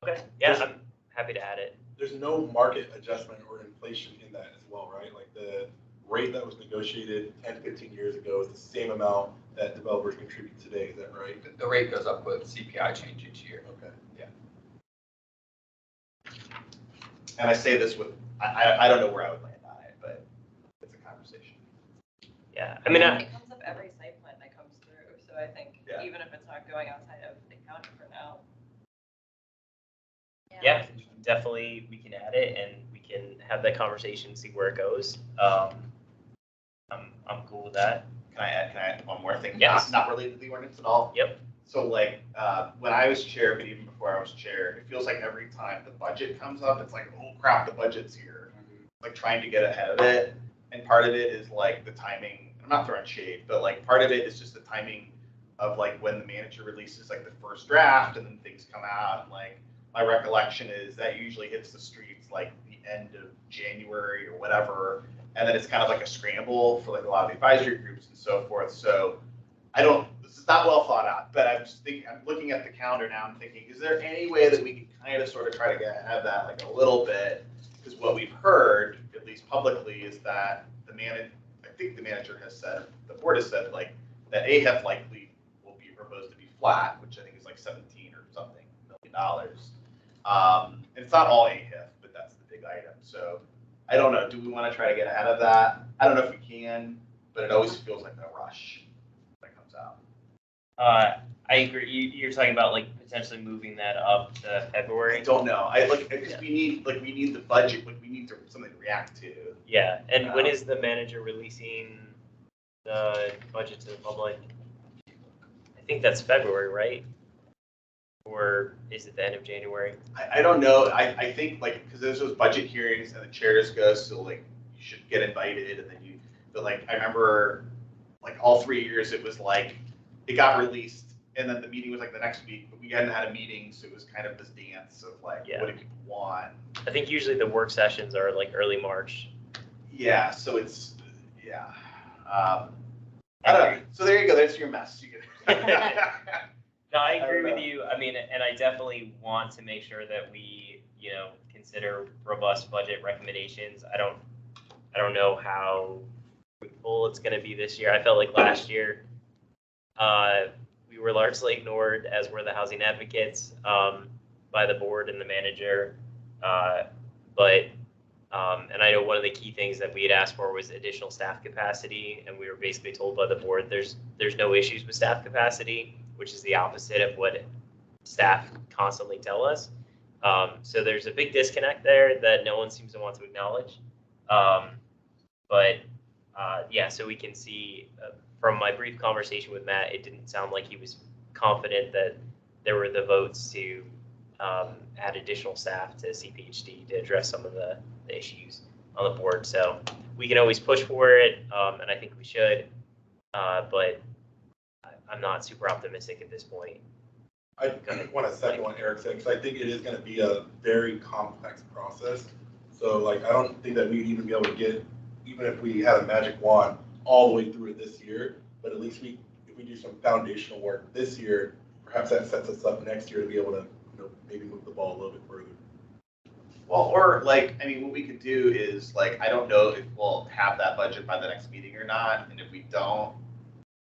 Okay, yeah, I'm happy to add it. There's no market adjustment or inflation in that as well, right? Like the rate that was negotiated 10, 15 years ago is the same amount that developers contribute today. Is that right? The rate goes up with CPI change each year. Okay. Yeah. And I say this with, I don't know where I would land on it, but it's a conversation. Yeah, I mean, it comes up every site plan that comes through, so I think Yeah. even if it's not going outside of the county for now. yeah, definitely we can add it and we can have that conversation, see where it goes. I'm cool with that. Can I add one more thing? Yes. Not related to the ordinance at all? Yep. So like, when I was chair, but even before I was chair, it feels like every time the budget comes up, it's like, oh crap, the budget's here. Like trying to get ahead of it. And part of it is like the timing, I'm not throwing shade, but like part of it is just the timing of like when the manager releases like the first draft and then things come out. And like my recollection is that usually hits the streets like the end of January or whatever. And then it's kind of like a scramble for like a lot of the advisory groups and so forth. So this is not well thought out, but I'm looking at the calendar now and thinking, is there any way that we can kind of sort of try to get ahead of that like a little bit? Because what we've heard, at least publicly, is that I think the manager has said, the board has said like that AHEF likely will be proposed to be flat, which I think is like $17 or something million. And it's not all AHEF, but that's the big item. So I don't know. Do we want to try to get ahead of that? I don't know if we can, but it always feels like a rush when it comes out. I agree. You're talking about like potentially moving that up to February. I don't know. Because we need the budget. Like we need something to react to. Yeah, and when is the manager releasing the budget to the public? I think that's February, right? Or is it the end of January? I don't know. I think like because there's those budget hearings and the chair just goes, so like you should get invited, and then but like I remember like all 3 years it was like it got released and then the meeting was like the next week, but we hadn't had a meeting, so it was kind of this dance of like what do people want. I think usually the work sessions are like early March. Yeah, so it's I don't know. So there you go. That's your mess. You get No, I agree with you. I mean, and I definitely want to make sure that we, consider robust budget recommendations. I don't know how fruitful it's going to be this year. I felt like last year we were largely ignored, as were the housing advocates, by the board and the manager. And I know one of the key things that we had asked for was additional staff capacity, and we were basically told by the board there's no issues with staff capacity, which is the opposite of what staff constantly tell us. So there's a big disconnect there that no one seems to want to acknowledge. So we can see from my brief conversation with Matt, it didn't sound like he was confident that there were the votes to add additional staff to CPHD to address some of the issues on the board. So we can always push for it, and I think we should, but I'm not super optimistic at this point. I want to second what Eric said, because I think it is going to be a very complex process. So like, I don't think that we'd even be able to get, even if we had a magic wand, all the way through it this year. But at least if we do some foundational work this year, perhaps that sets us up next year to be able to, maybe move the ball a little bit further. Well, or like, I mean, what we could do is like, I don't know if we'll have that budget by the next meeting or not. And if we don't,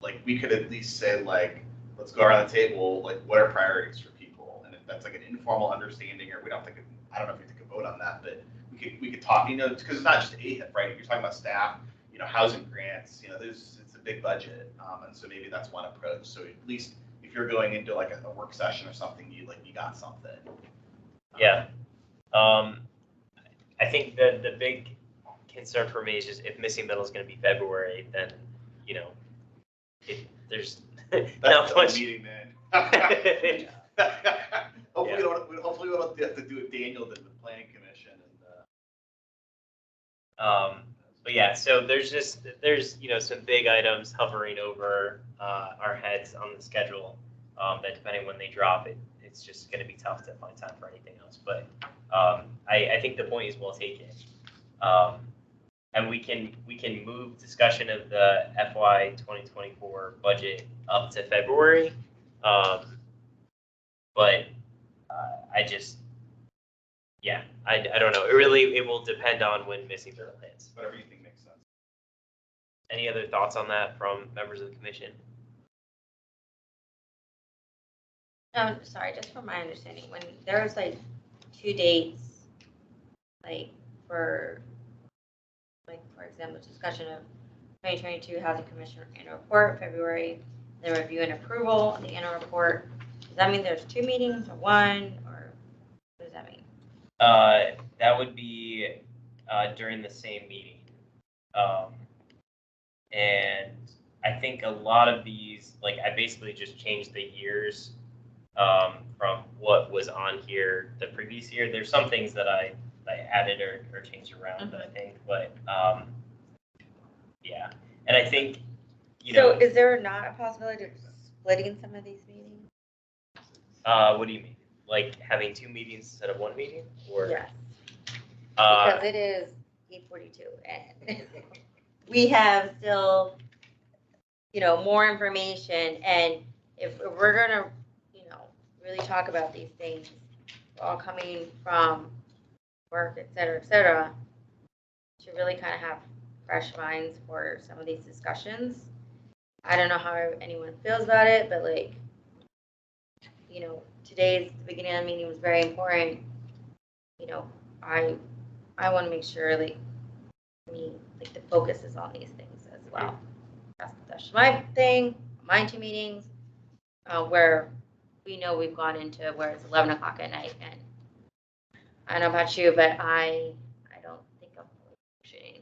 like, we could at least say like, let's go around the table, like, what are priorities for people? And if that's like an informal understanding, or we don't think, I don't know if we take a vote on that, but we could talk, because it's not just AHIP, right? You're talking about staff, housing grants, it's a big budget. And so maybe that's one approach. So at least if you're going into like a work session or something, you got something. Yeah. I think the big concern for me is just if missing middle is going to be February, then, there's not That's much. meeting, man. Hopefully, hopefully we don't have to do it, Daniel did with planning commission. But yeah, so there's some big items hovering over our heads on the schedule that depending when they drop, it's just going to be tough to find time for anything else. But I think the point is well taken. And we can move discussion of the FY 2024 budget up to February. But I don't know. It will depend on when missing middle hits. Whatever you think makes sense. Any other thoughts on that from members of the commission? Sorry, just from my understanding, when there was like 2 dates, for example, discussion of 2022 Housing Commissioner annual report, February, the review and approval of the annual report. Does that mean there's 2 meetings or 1, or what does that mean? That would be during the same meeting. And I think a lot of these, I basically just changed the years from what was on here the previous year. There's some things that I added or changed around, I think, but yeah. And I think, So is there not a possibility of splitting some of these meetings? What do you mean? Like having 2 meetings instead of 1 meeting? Or Yes. Because it is 8:42 and we have still, more information. And if we're gonna, really talk about these things, all coming from work, et cetera, to really kind of have fresh minds for some of these discussions. I don't know how anyone feels about it, but today's the beginning of the meeting was very important. I want to make sure the focus is on these things as well. That's my thing. My 2 meetings where we know we've gone into where it's 11 o'clock at night, and I don't know about you, but I don't think I'm pushing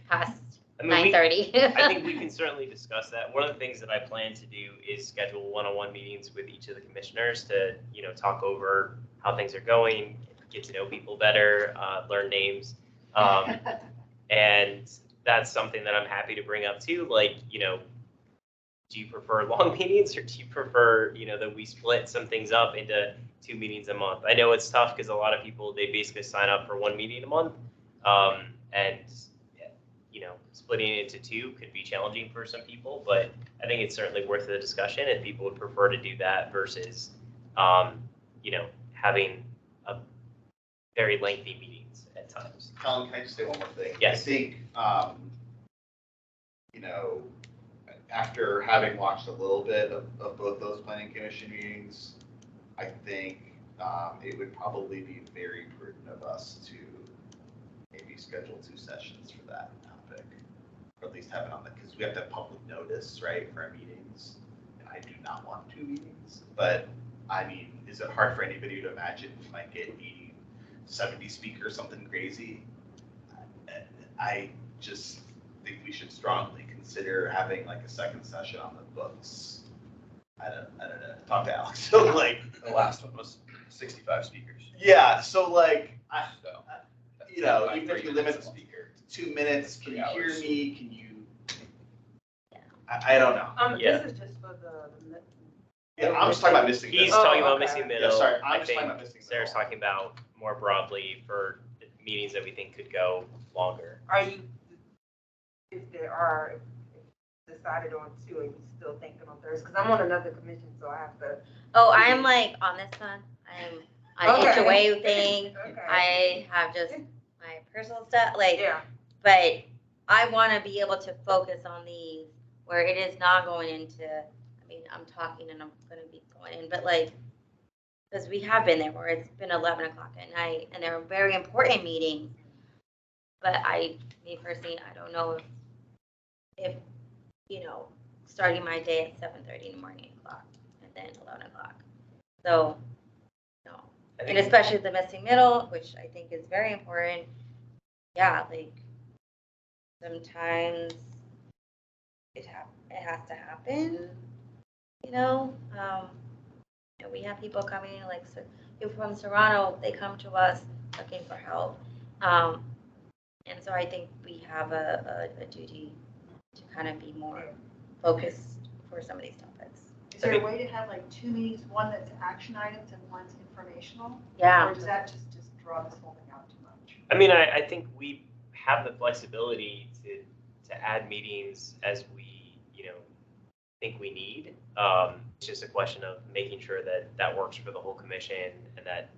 past 9:30. I think we can certainly discuss that. One of the things that I plan to do is schedule one-on-one meetings with each of the commissioners to, talk over how things are going, get to know people better, learn names. And that's something that I'm happy to bring up too. Do you prefer long meetings, or do you prefer, that we split some things up into 2 meetings a month? I know it's tough because a lot of people, they basically sign up for 1 meeting a month. And splitting it into 2 could be challenging for some people, but I think it's certainly worth the discussion if people would prefer to do that versus, having a very lengthy meetings at times. Colin, can I just say one more thing? Yes. I think, after having watched a little bit of both those planning commission meetings, I think it would probably be very prudent of us to maybe schedule 2 sessions for that topic, or at least have it on because we have to have public notice, right, for our meetings. And I do not want 2 meetings, but I mean, is it hard for anybody to imagine we might get 80, 70 speakers, something crazy? I just think we should strongly consider having a second session on the books. I don't know. Talk to Alex. So the last one was 65 speakers. Yeah. So even if you limit the speaker to 2 minutes, can you hear me? Can you? I don't know. This is just for the. Yeah, I'm just talking about missing middle. He's talking about missing middle. Yeah, sorry, I I'm just think talking about missing middle. Sarah's talking about more broadly for meetings that we think could go longer. Are you, if there are decided on 2, are you still thinking on Thursday? Because I'm on another commission, so I have to. Oh, I'm on this one. I'm on HOA thing. Okay. I have just my personal stuff, Yeah. but I want to be able to focus on these where it is not going into, I'm talking and I'm going to be going in, but because we have been there where it's been 11 o'clock at night and they're very important meetings. But me personally, I don't know if starting my day at 7:30 in the morning, 8 o'clock, and than 11 o'clock. So, no. I And think especially the missing middle, which I think is very important. Yeah, like sometimes it has to happen, you know. And we have people coming in like people from Serrano, they come to us looking for help. And so I think we have a duty to kind of be more focused for some of these topics. Is there a way to have like 2 meetings, one that's action items and one's informational? Yeah. Or does that just draw this whole thing out too much? I mean, I think we have the flexibility to add meetings as we, think we need. It's just a question of making sure that that works for the whole commission and that,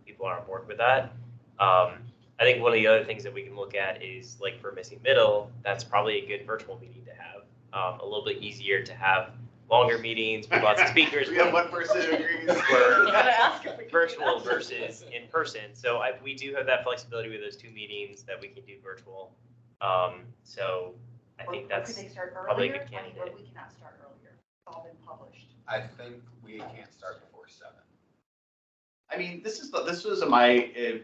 people are on board with that. I think one of the other things that we can look at is like for missing middle, that's probably a good virtual meeting to have. A little bit easier to have longer meetings with lots of speakers. We have one person who agrees. For virtual versus in person. So we do have that flexibility with those 2 meetings that we can do virtual. So I think that's Could they start probably a earlier? good candidate. Or we cannot start earlier. It's all been published. I think we can't start before 7. I mean, this was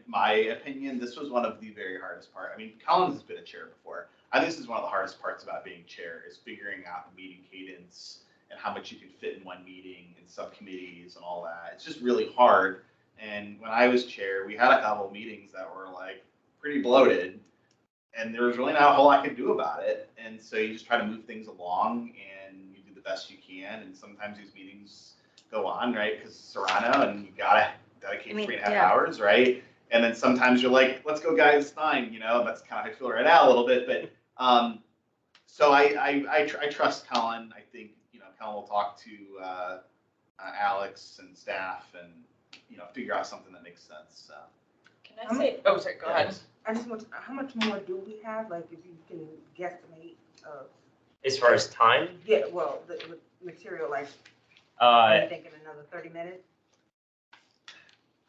my opinion. This was one of the very hardest part. I mean, Collins has been a chair before. I think this is one of the hardest parts about being chair is figuring out the meeting cadence and how much you can fit in one meeting and subcommittees and all that. It's just really hard. And when I was chair, we had a couple of meetings that were like pretty bloated, and there was really not a whole lot I could do about it. And so you just try to move things along and you do the best you can. And sometimes these meetings go on, right? Because Serrano, and you gotta dedicate 3.5 hours, right? And then sometimes you're like, let's go, guys, it's 9. That's kind of how I feel right now a little bit. But so I trust Colin. I think Colin will talk to Alex and staff and figure out something that makes sense. So. Can I say? Oh, sorry. Go ahead. I just want. How much more do we have? Like, if you can guesstimate. As far as time? Yeah. Well, the material. Like, I'm thinking another 30 minutes.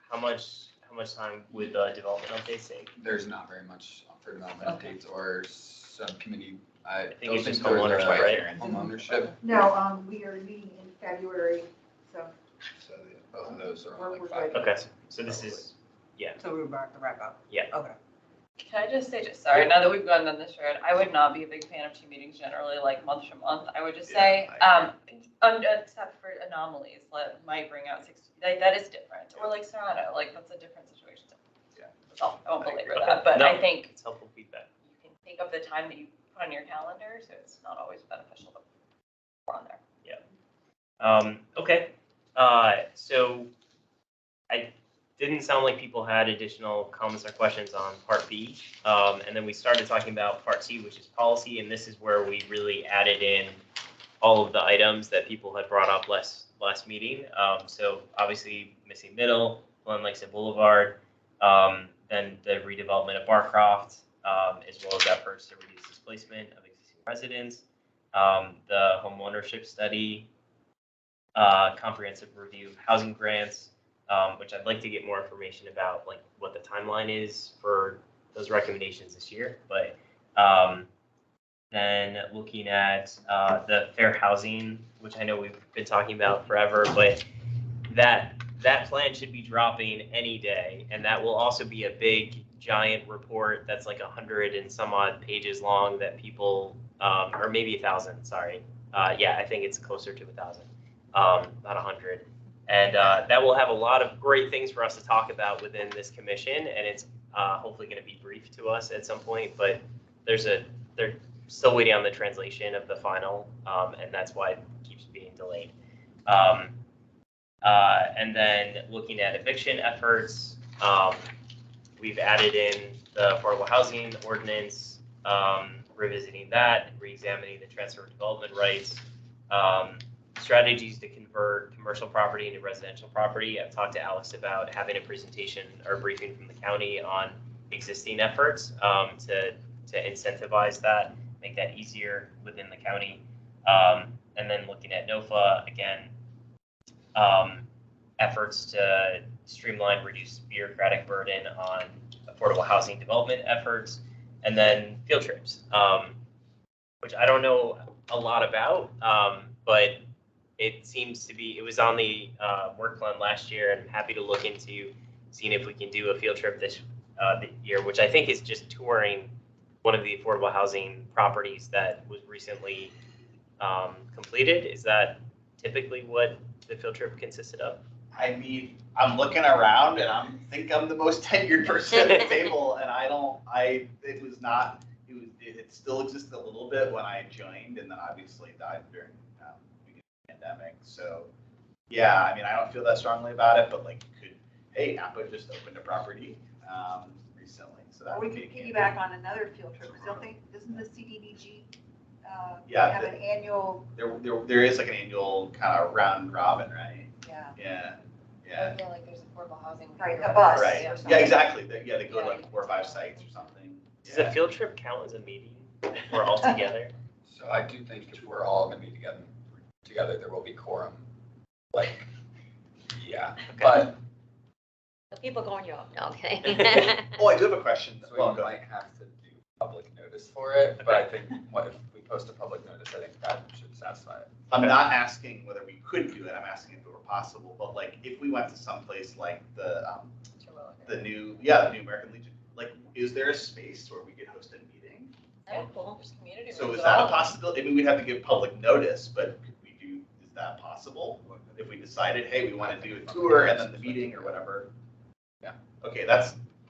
How much time would development updates take? There's not very much for development updates or subcommittee. I think it's just home ownership, right? Home ownership. No, we are meeting in February, so. So both of those are We're on like 5. Okay, so this is, So we're about to wrap up. Yeah. Okay. Can I just say, sorry, now that we've gone down this road, I would not be a big fan of 2 meetings generally, like month to month. I would just say, except for anomalies, might bring out 60, like that is different. Or like Serrano, like that's a different situation. Yeah. That's all. I won't belabor Okay. that, but No, I think it's helpful feedback. you can take up the time that you put on your calendar, so it's not always beneficial to put on there. Okay. So I didn't sound like people had additional comments or questions on part B. And then we started talking about part C, which is policy. And this is where we really added in all of the items that people had brought up last meeting. So obviously missing middle, Glen Lakes and Boulevard, then the redevelopment of Barcroft, as well as efforts to reduce displacement of existing residents, the home ownership study, comprehensive review of housing grants, which I'd like to get more information about, like what the timeline is for those recommendations this year. But then looking at the fair housing, which I know we've been talking about forever, but that plan should be dropping any day, and that will also be a big giant report that's like 100 and some odd pages long that people, or maybe 1,000. Sorry, yeah, I think it's closer to 1,000. About 100. And that will have a lot of great things for us to talk about within this commission, and it's hopefully going to be briefed to us at some point, but they're still waiting on the translation of the final, and that's why it keeps being delayed. And then looking at eviction efforts, we've added in the affordable housing ordinance, revisiting that, re-examining the transfer of development rights, strategies to convert commercial property into residential property. I've talked to Alex about having a presentation or a briefing from the county on existing efforts to incentivize that, make that easier within the county. And then looking at NOFA, again, efforts to streamline, reduce bureaucratic burden on affordable housing development efforts, and then field trips, which I don't know a lot about, but it seems to be, it was on the work plan last year, and I'm happy to look into seeing if we can do a field trip this year, which I think is just touring one of the affordable housing properties that was recently completed. Is that typically what the field trip consisted of? I mean, I'm looking around and I think I'm the most tenured person at the table, and it still existed a little bit when I joined, and then obviously died during the pandemic. So yeah, I mean, I don't feel that strongly about it, but like, hey, Napa just opened a property recently, so that Or we would could be piggyback on another field trip, because doesn't the CDBG Yeah, have an annual? There is like an annual kind of round robin, right? Yeah. Yeah. Yeah, like there's affordable housing. Right, a bus. Right. Or something. Yeah, exactly. They go to like 4 or 5 sites or something. Does a field trip count as a meeting if we're all together? So I do think if we're all gonna be together, there will be quorum. Like, yeah, but. The people going, no, I'm kidding. Oh, I do have a question. So we might have to do public notice for it, but I think if we post a public notice, I think that should satisfy it. I'm not asking whether we could do it. I'm asking if it were possible. But like, if we went to some place like the new American Legion, like, is there a space where we could host a meeting? Oh, cool. Community So rooms is at that a all. possibility? I mean, we'd have to give public notice, but could we do? Is that possible? If we decided, hey, we want to do a tour and then the meeting or whatever. Yeah. Okay,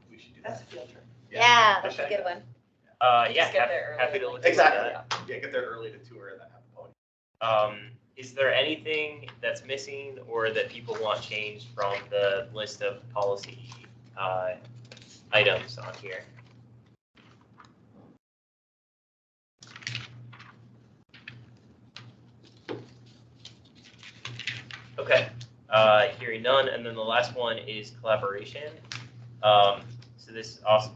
we should do that. That's a field trip. Yeah, that's a good one. Yeah, Just get there early. happy to look into Exactly. that. Yeah, get there early to tour and then have the public. Is there anything that's missing or that people want changed from the list of policy items on here? Okay, hearing none, and then the last one is collaboration. So this is also,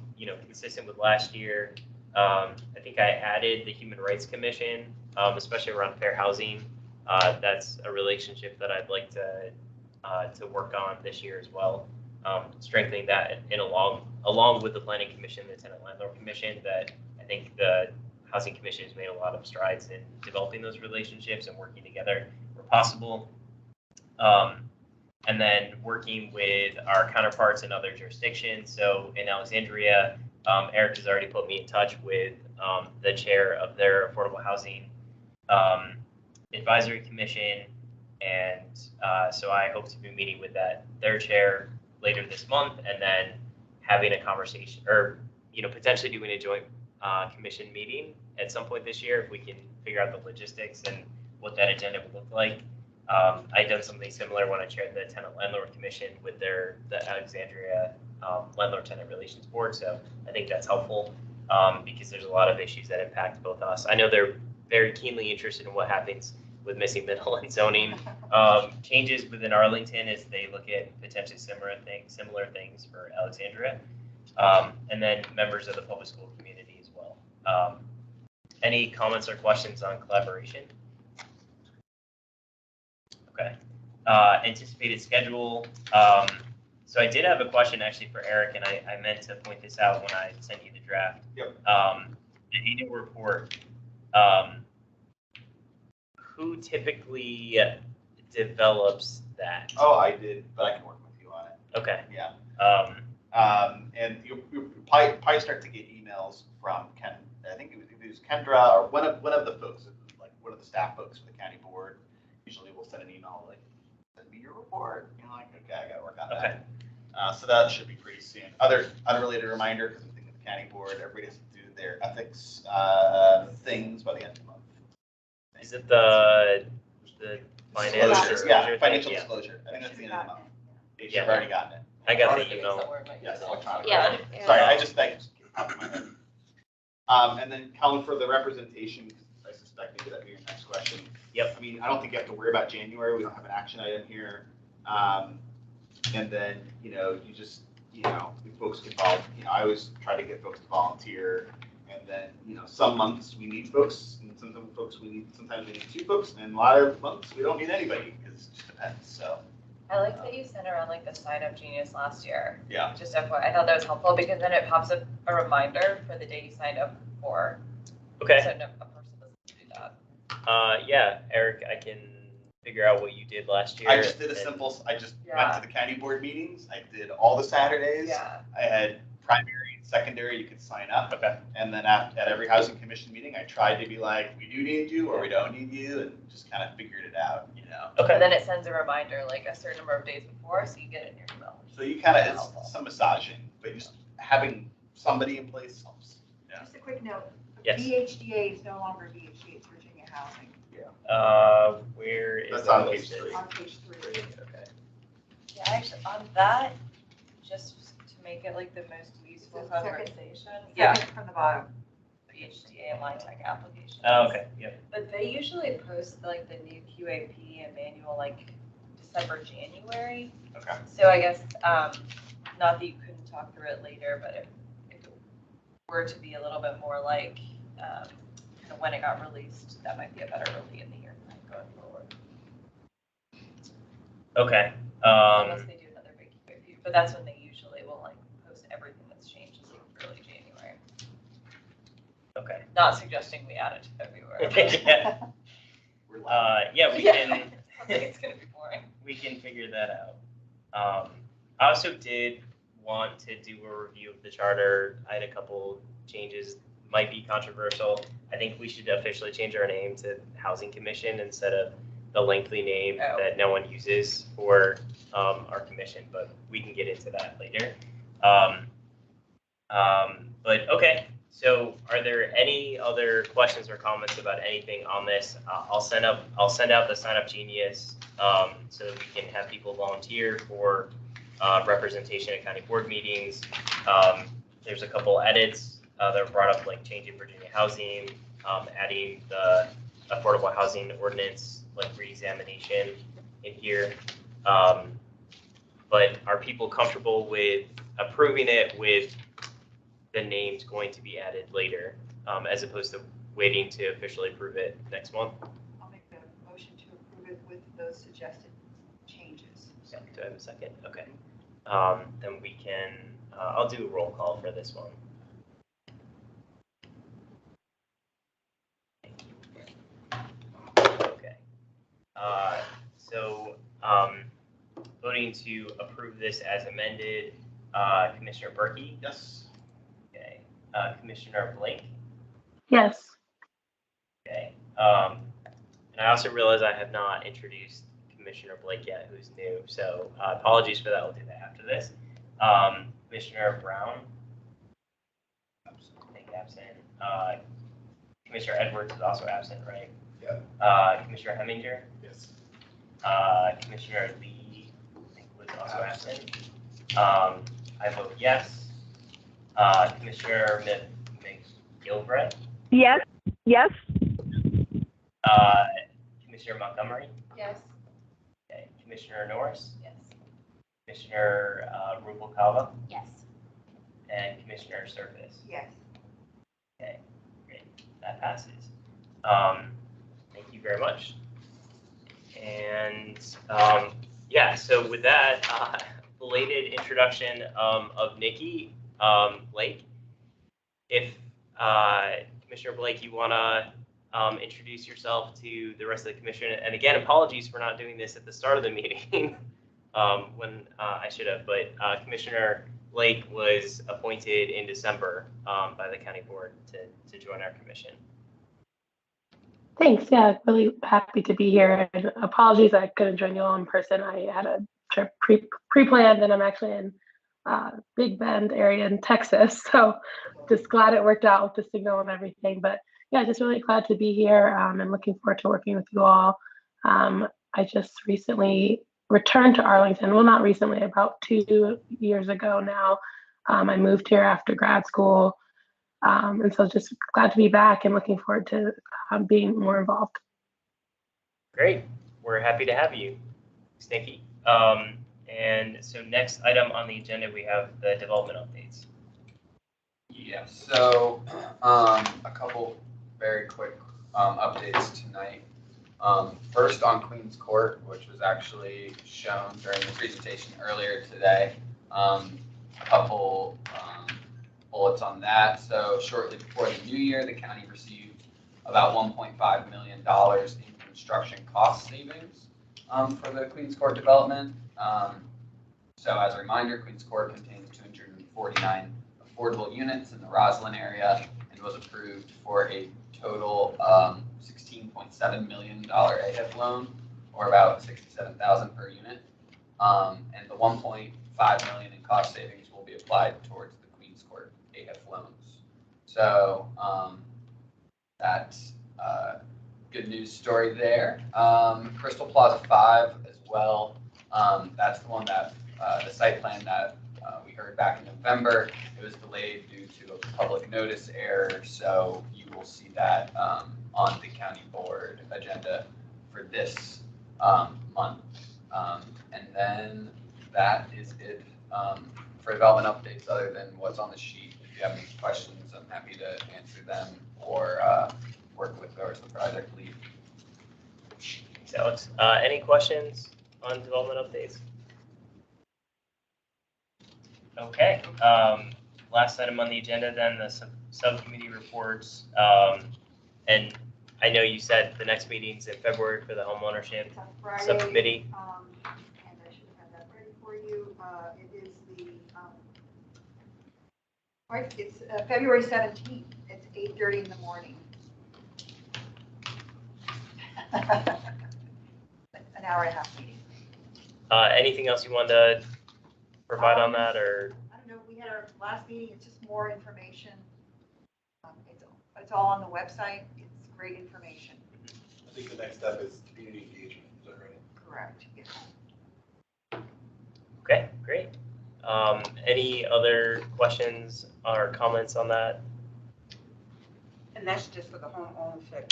consistent with last year. I think I added the Human Rights Commission, especially around fair housing. That's a relationship that I'd like to work on this year as well. Strengthening that along with the Planning Commission, the Tenant Landlord Commission, that I think the Housing Commission has made a lot of strides in developing those relationships and working together where possible. And then working with our counterparts in other jurisdictions. So in Alexandria, Eric has already put me in touch with the chair of their Affordable Housing Advisory Commission. And so I hope to be meeting with their chair later this month, and then having a conversation or, potentially doing a joint commission meeting at some point this year if we can figure out the logistics and what that agenda would look like. I've done something similar when I chaired the Tenant Landlord Commission with the Alexandria Landlord Tenant Relations Board. So I think that's helpful because there's a lot of issues that impact both us. I know they're very keenly interested in what happens with missing middle and zoning changes within Arlington as they look at potentially similar things for Alexandria, and then members of the public school community as well. Any comments or questions on collaboration? Okay. Anticipated schedule. So I did have a question actually for Eric, and I meant to point this out when I sent you the draft. Yep. The annual report. Who typically develops that? Oh, I did, but I can work with you on it. Okay. Yeah. And you'll probably start to get emails from Ken. I think it was Kendra or one of the folks, like one of the staff folks for the county board. Usually we'll send an email like, send me your report. Like, okay, I got to work on that. Okay. So that should be pretty soon. Other unrelated reminder, because I'm thinking of the county board, everybody has to do their ethics things by the end of the month. Is it the finance disclosure? Yeah, financial disclosure. I think that's the end of the month. They should have already gotten it. I got the email. Yes, electronic. Yeah. Sorry, I just popped in my head. And then Colin, for the representation, because I suspect maybe that'd be your next question. Yep. I mean, I don't think you have to worry about January. We don't have an action item here. And then, you just, if folks can I always try to get folks to volunteer. And then, some months we need folks, and sometimes we need 2 folks, and a lot of months we don't need anybody because it just depends. So. I like that you sent around like the sign up genius last year. Yeah. Just FYI, I thought that was helpful because then it pops up a reminder for the day you signed up for. Okay. So a person doesn't do that. Yeah, Eric, I can figure out what you did last year. I just did a simple, I just went to the county board meetings. I did all the Saturdays. Yeah. I had primary and secondary, you could sign up. Okay. And then at every housing commission meeting, I tried to be like, we do need you or we don't need you, and just kind of figured it out, you know? Okay. And then it sends a reminder like a certain number of days before, so you get it in your email. So you kind of, it's some massaging, but just having somebody in place helps. Yeah. Just a quick note, Yes. VHDA is no longer VHDA, it's Virginia Housing. Where is That's that on page listed? 3. On page 3. Okay. Yeah, actually, on that, just to make it like the most useful The second- conversation. Yeah, Second from the bottom. PhDA and Line Tech applications. Oh, okay. Yep. But they usually post like the new QAP and manual like December, January. Okay. So I guess, not that you couldn't talk through it later, but if it were to be a little bit more like, kind of when it got released, that might be a better early in the year time going forward. Okay. Unless they do another big QAP, but that's when they usually will like post everything that's changed in early January. Okay. Not suggesting we add it to February. Yeah. Yeah, we can. I think it's gonna be boring. We can figure that out. I also did want to do a review of the charter. I had a couple changes, might be controversial. I think we should officially change our name to Housing Commission instead of the lengthy name that no one uses for our commission, but we can get into that later. But okay, so are there any other questions or comments about anything on this? I'll send out the Sign Up Genius so that we can have people volunteer for representation at county board meetings. There's a couple edits that were brought up, like changing Virginia housing, adding the affordable housing ordinance, like re-examination in here. But are people comfortable with approving it with the names going to be added later, as opposed to waiting to officially approve it next month? I'll make the motion to approve it with those suggested changes. Yeah, do I have a second? Okay. Then we can, I'll do a roll call for this one. Okay. So voting to approve this as amended, Commissioner Berkey? Yes. Okay. Commissioner Blake? Yes. Okay. And I also realize I have not introduced Commissioner Blake yet, who's new. So apologies for that. We'll do that after this. Commissioner Brown? I think absent. Commissioner Edwards is also absent, right? Yeah. Commissioner Heminger? Yes. Commissioner Lee, I think, was also absent. I vote yes. Commissioner McGilvray? Yes. Yes. Commissioner Montgomery? Yes. Okay. Commissioner Norris? Yes. Commissioner Rubalcava? Yes. And Commissioner Surface? Yes. Okay, great. That passes. Thank you very much. And yeah, so with that, belated introduction of Nikki Blake. If Commissioner Blake, you want to introduce yourself to the rest of the commission. And again, apologies for not doing this at the start of the meeting when I should have, but Commissioner Blake was appointed in December by the county board to join our commission. Thanks. Yeah, really happy to be here. And apologies I couldn't join you all in person. I had a trip pre-planned, and I'm actually in Big Bend area in Texas. So just glad it worked out with the signal and everything. But yeah, just really glad to be here and looking forward to working with you all. I just recently returned to Arlington. Well, not recently, about 2 years ago now. I moved here after grad school. And so just glad to be back and looking forward to being more involved. Great. We're happy to have you. Thanks, Nikki. And so next item on the agenda, we have the development updates. Yeah, so a couple very quick updates tonight. First on Queens Court, which was actually shown during the presentation earlier today. A couple bullets on that. So shortly before the new year, the county received about $1.5 million in construction cost savings. for the Queens Court development. So as a reminder, Queens Court contains 249 affordable units in the Roslyn area and was approved for a total $16.7 million AF loan, or about $67,000 per unit. And the $1.5 million in cost savings will be applied towards the Queens Court AF loans. So that's good news story there. Crystal Plaza 5 as well. That's the one that the site plan that we heard back in November. It was delayed due to a public notice error, so you will see that on the county board agenda for this month. And then that is it for development updates other than what's on the sheet. If you have any questions, I'm happy to answer them or work with the rest of the project lead. Thanks, Alex. Any questions on development updates? Okay. Last item on the agenda then, the subcommittee reports. And I know you said the next meeting's in February for the homeownership subcommittee. And I should have that ready for you. It is the, right, it's February 17th. It's 8:30 in the morning. An hour and a half meeting. Anything else you wanted to provide on that, or? I don't know, we had our last meeting, it's just more information. It's all on the website. It's great information. I think the next step is community engagement. Is that right? Correct, yes. Okay, great. Any other questions or comments on that? And that's just for the home ownership.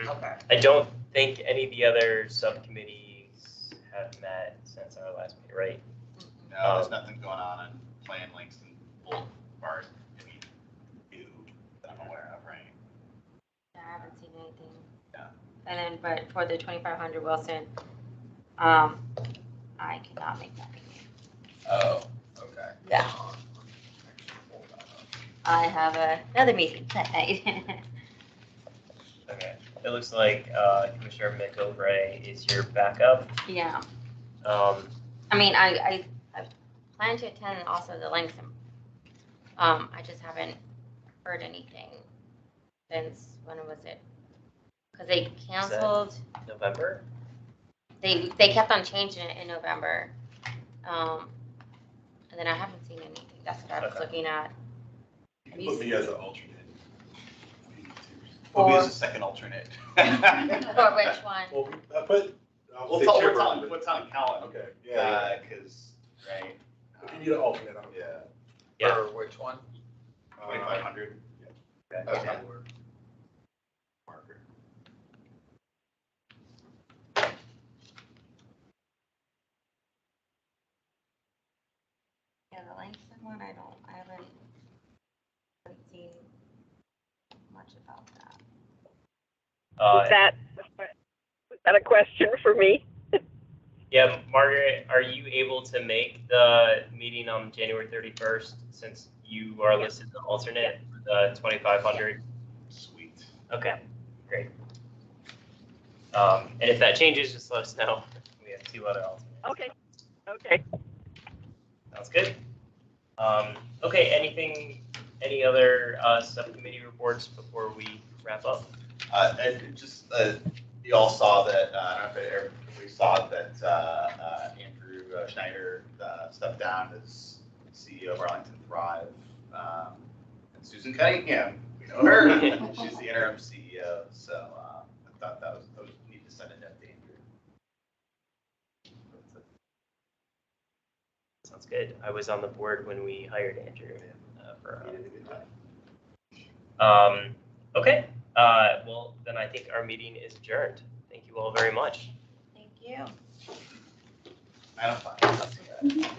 Okay. I don't think any of the other subcommittees have met since our last meeting, right? No, there's nothing going on in Plan Links and Boulevard, new that I'm aware of, right? I haven't seen anything. Yeah. And then, but for the 2500 Wilson, I cannot make that meeting. Oh, okay. Yeah. I have another meeting that night. Okay. It looks like Commissioner McObray is your backup. Yeah. I mean, I plan to attend also the Langston. I just haven't heard anything since, when was it? Because they canceled. November? They kept on changing it in November. And then I haven't seen anything. That's what I was looking at. You can put me as an alternate. Put me as a second alternate. For which one? Well, I put. What's on Callan? Okay. Yeah. Because right. If you need an alternate, I'm. Yeah. For which one? 2500. Okay. Marker. Yeah, the Langston one, I haven't seen much about that. Was that a question for me? Yeah, Margaret, are you able to make the meeting on January 31st since you are listed as the alternate for the 2500? Sweet. Okay, great. And if that changes, just let us know. We have 2 other alternates. Okay. Sounds good. Okay, any other subcommittee reports before we wrap up? And just, you all saw that, I don't know if everybody saw that Andrew Schneider stepped down as CEO of Arlington Thrive. And Susan Cunningham, we know her, she's the interim CEO, so I thought that was neat to send a note to Andrew. Sounds good. I was on the board when we hired Andrew okay. Well, then I think our meeting is adjourned. Thank you all very much. Thank you. 9:05.